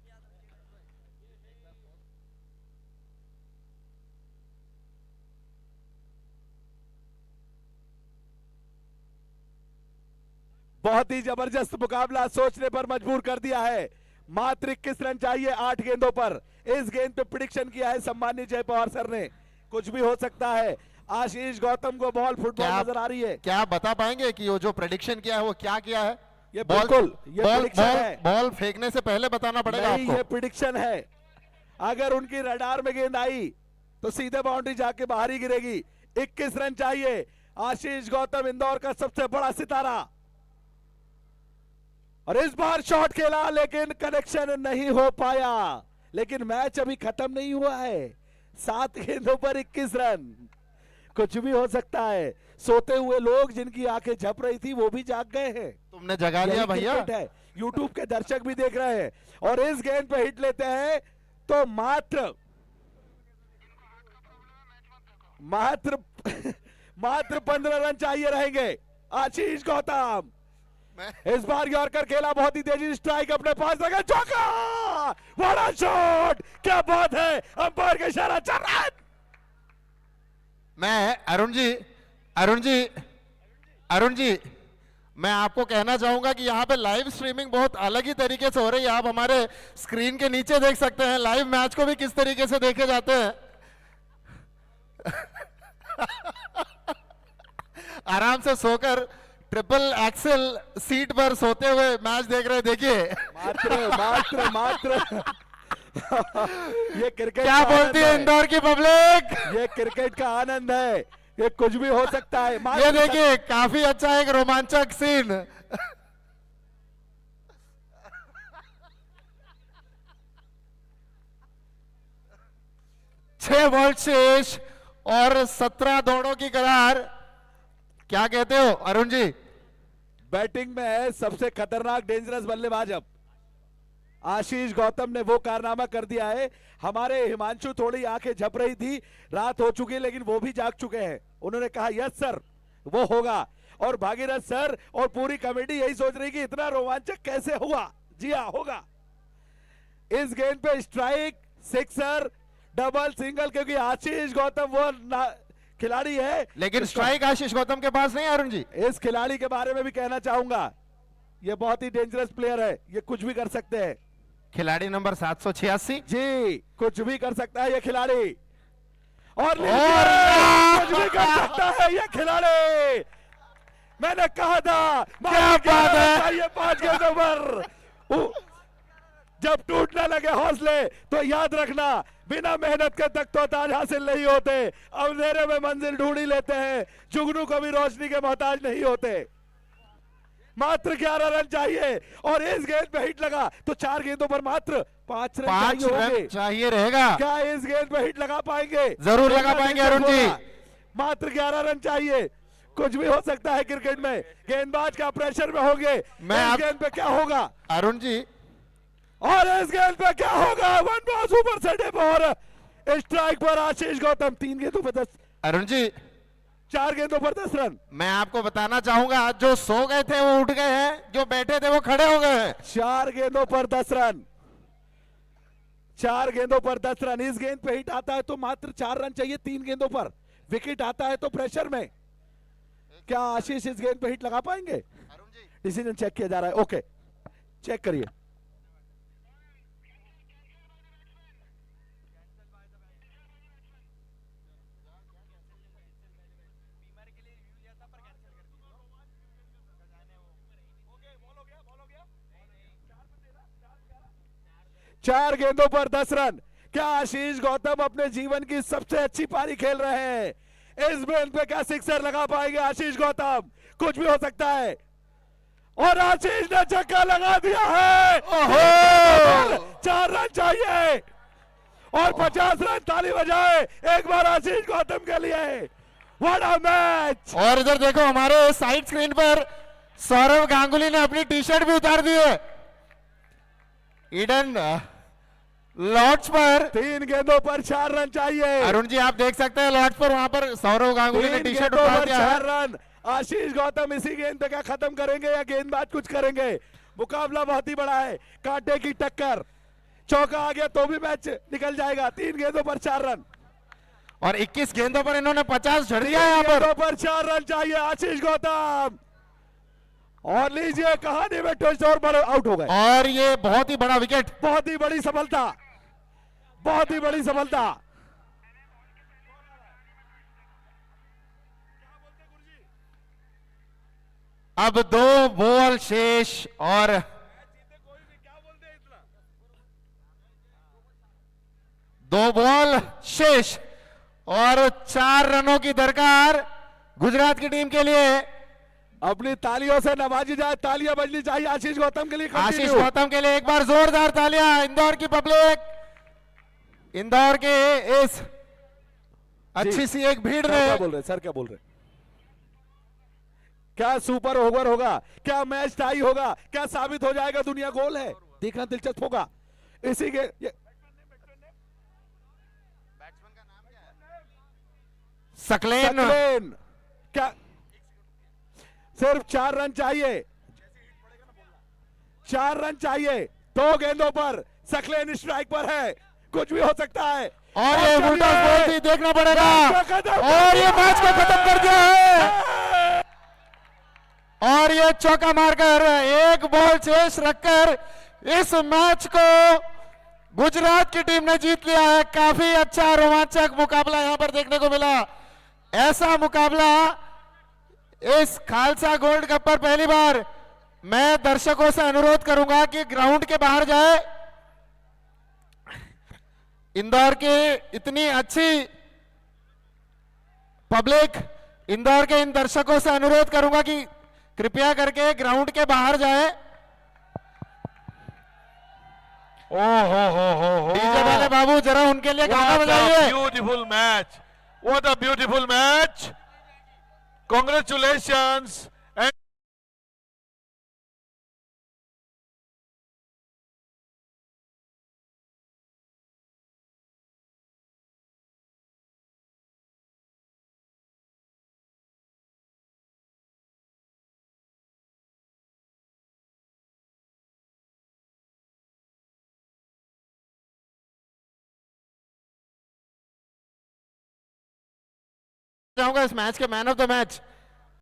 बहुत ही जबरदस्त मुकाबला सोचने पर मजबूर कर दिया है। मात्र 21 रन चाहिए 8 गेंदों पर। इस गेंद पे प्रिडिक्शन किया है सम्मानित जय पवार सर ने, कुछ भी हो सकता है। आशीष गौतम को बॉल फुटबॉल नजर आ रही है। क्या आप बता पाएंगे कि वो जो प्रेडिक्शन किया है वो क्या किया है? ये बिल्कुल ये प्रिडिक्शन है। बॉल फेंकने से पहले बताना पड़ेगा नहीं, आपको। ये प्रिडिक्शन है। अगर उनकी रडार में गेंद आई तो सीधे बाउंड्री जाके बाहर ही गिरेगी। 21 रन चाहिए। आशीष गौतम इंदौर का सबसे बड़ा सितारा, और इस बार शॉट खेला लेकिन कनेक्शन नहीं हो पाया। लेकिन मैच अभी खत्म नहीं हुआ है। 7 गेंदों पर 21 रन, कुछ भी हो सकता है। सोते हुए लोग जिनकी आंखें झप रही थी वो भी जाग गए हैं। तुमने जगा लिया भैया। है, यूट्यूब के दर्शक भी देख रहे हैं। और इस गेंद पे हिट लेते हैं तो मात्र 15 रन चाहिए रहेंगे। आशीष गौतम इस बार यॉर्कर खेला, बहुत ही तेजी, स्ट्राइक अपने पास लगा, चौका, बड़ा शॉट, क्या बात है। अंपायर का इशारा, 4 रन। मैं अरुण जी मैं आपको कहना चाहूंगा कि यहाँ पे लाइव स्ट्रीमिंग बहुत अलग ही तरीके से हो रही है। आप हमारे स्क्रीन के नीचे देख सकते हैं लाइव मैच को भी किस तरीके से देखे जाते हैं। आराम से सोकर ट्रिपल एक्सेल सीट पर सोते हुए मैच देख रहे हैं। देखिए मात्र ये क्रिकेट क्या बोलती है इंदौर की पब्लिक। ये क्रिकेट का आनंद है, ये कुछ भी हो सकता है। ये देखिए काफी अच्छा एक रोमांचक सीन। 6 बॉल शेष और 17 दौड़ों की करार। क्या कहते हो अरुण जी? बैटिंग में है सबसे खतरनाक डेंजरस बल्लेबाज अब आशीष गौतम ने वो कारनामा कर दिया है। हमारे हिमांशु थोड़ी आंखें झप रही थी, रात हो चुकी है लेकिन वो भी जाग चुके हैं। उन्होंने कहा यस सर वो होगा, और भागीरथ सर और पूरी कमेटी यही सोच रही कि इतना रोमांचक कैसे हुआ। जी हाँ होगा। इस गेंद पे स्ट्राइक, सिक्सर, डबल, सिंगल, क्योंकि आशीष गौतम वो खिलाड़ी है। लेकिन स्ट्राइक आशीष गौतम के पास नहीं अरुण जी। इस खिलाड़ी के बारे में भी कहना चाहूंगा, ये बहुत ही डेंजरस प्लेयर है, ये कुछ भी कर सकते हैं। खिलाड़ी नंबर 786 जी कुछ भी कर सकता है ये खिलाड़ी, और कुछ भी कर सकता है ये खिलाड़ी। मैंने कहा था क्या बात है। ये 5 गेंदों पर जब टूटने लगे हौसले तो याद रखना बिना मेहनत के तक तो ताज हासिल नहीं होते, अंधेरे में मंजिल ढूंढ ही लेते हैं, जुगनू कभी रोशनी के मोहताज नहीं होते। मात्र 11 रन चाहिए और इस गेंद पे हिट लगा तो 4 गेंदों पर मात्र 5 रन 5 चाहिए होंगे। रन चाहिए रहेगा। क्या इस गेंद पे हिट लगा पाएंगे? जरूर लगा पाएंगे अरुण जी। मात्र 11 रन चाहिए, कुछ भी हो सकता है क्रिकेट में। गेंदबाज का प्रेशर में होंगे, इस गेंद पे क्या होगा अरुण जी? और इस गेंद पे क्या होगा? वन बॉल ऊपर से डिप और स्ट्राइक पर आशीष गौतम। 3 गेंदों पर 10, अरुण जी 4 गेंदों पर 10 रन। मैं आपको बताना चाहूंगा, जो सो गए थे वो उठ गए हैं, जो बैठे थे वो खड़े हो गए हैं। 4 गेंदों पर 10 रन, 4 गेंदों पर 10 रन। इस गेंद पे हिट आता है तो मात्र 4 रन चाहिए 3 गेंदों पर। विकेट आता है तो प्रेशर में। क्या आशीष इस गेंद पे हिट लगा पाएंगे? डिसीजन चेक किया जा रहा है। ओके चेक करिए। चार गेंदों पर 10 रन। क्या आशीष गौतम अपने जीवन की सबसे अच्छी पारी खेल रहे हैं? इस गेंद पे क्या सिक्सर लगा पाएंगे आशीष गौतम? कुछ भी हो सकता है, और आशीष ने छक्का लगा दिया है। 4 रन चाहिए और 50 रन। ताली बजाए एक बार आशीष गौतम के लिए। What a match. और इधर देखो हमारे साइड स्क्रीन पर सौरव गांगुली ने अपनी टी शर्ट भी उतार दी है। ईडन लॉर्ड्स पर 3 गेंदों पर 4 रन चाहिए। अरुण जी आप देख सकते हैं लॉर्ड्स पर वहां पर सौरव गांगुली ने टी शर्ट उतार दिया है। 4 रन। आशीष गौतम इसी गेंद पे क्या खत्म करेंगे या गेंदबाज कुछ करेंगे? मुकाबला बहुत ही बड़ा है, कांटे की टक्कर। चौका आ गया तो भी मैच निकल जाएगा। 3 गेंदों पर 4 रन और 21 गेंदों पर इन्होंने 50 झड़ दिया है यहाँ पर। गेंदों पर 4 रन चाहिए आशीष गौतम। और लीजिए कहानी में ट्विस्ट और आउट हो गए। और ये बहुत ही बड़ा विकेट, बहुत ही बड़ी सफलता, बहुत ही बड़ी सफलता। अब 2 बॉल शेष और 2 बॉल शेष और 4 रनों की दरकार गुजरात की टीम के लिए। अपनी तालियों से नवाजी जाए, तालियां बजनी चाहिए आशीष गौतम के लिए। आशीष गौतम के लिए एक बार जोरदार तालियां। इंदौर की पब्लिक, इंदौर के इस अच्छी सी एक भीड़ क्या ने। बोल रहे सर, क्या बोल रहे? क्या सुपर ओवर होगा? क्या मैच टाई होगा? क्या साबित हो जाएगा दुनिया गोल है? देखना दिलचस्प होगा। इसी के सकलेन क्या सिर्फ 4 रन चाहिए, 4 रन चाहिए। 2 गेंदों पर सकलेन स्ट्राइक पर है, कुछ भी हो सकता है। और ये उल्टा बॉल भी देखना पड़ेगा और ये मैच को खत्म कर दिया है। और ये चौका मारकर 1 बॉल शेष रखकर इस मैच को गुजरात की टीम ने जीत लिया है। काफी अच्छा रोमांचक मुकाबला यहां पर देखने को मिला। ऐसा मुकाबला इस खालसा गोल्ड कप पर पहली बार। मैं दर्शकों से अनुरोध करूंगा कि ग्राउंड के बाहर जाए। इंदौर के इतनी अच्छी पब्लिक, इंदौर के इन दर्शकों से अनुरोध करूंगा कि कृपया करके ग्राउंड के बाहर जाए। हो डीजे वाले बाबू जरा उनके लिए गाना बजाइए। Beautiful match, what a beautiful match. Congratulations चाहूंगा इस मैच के मैन ऑफ द मैच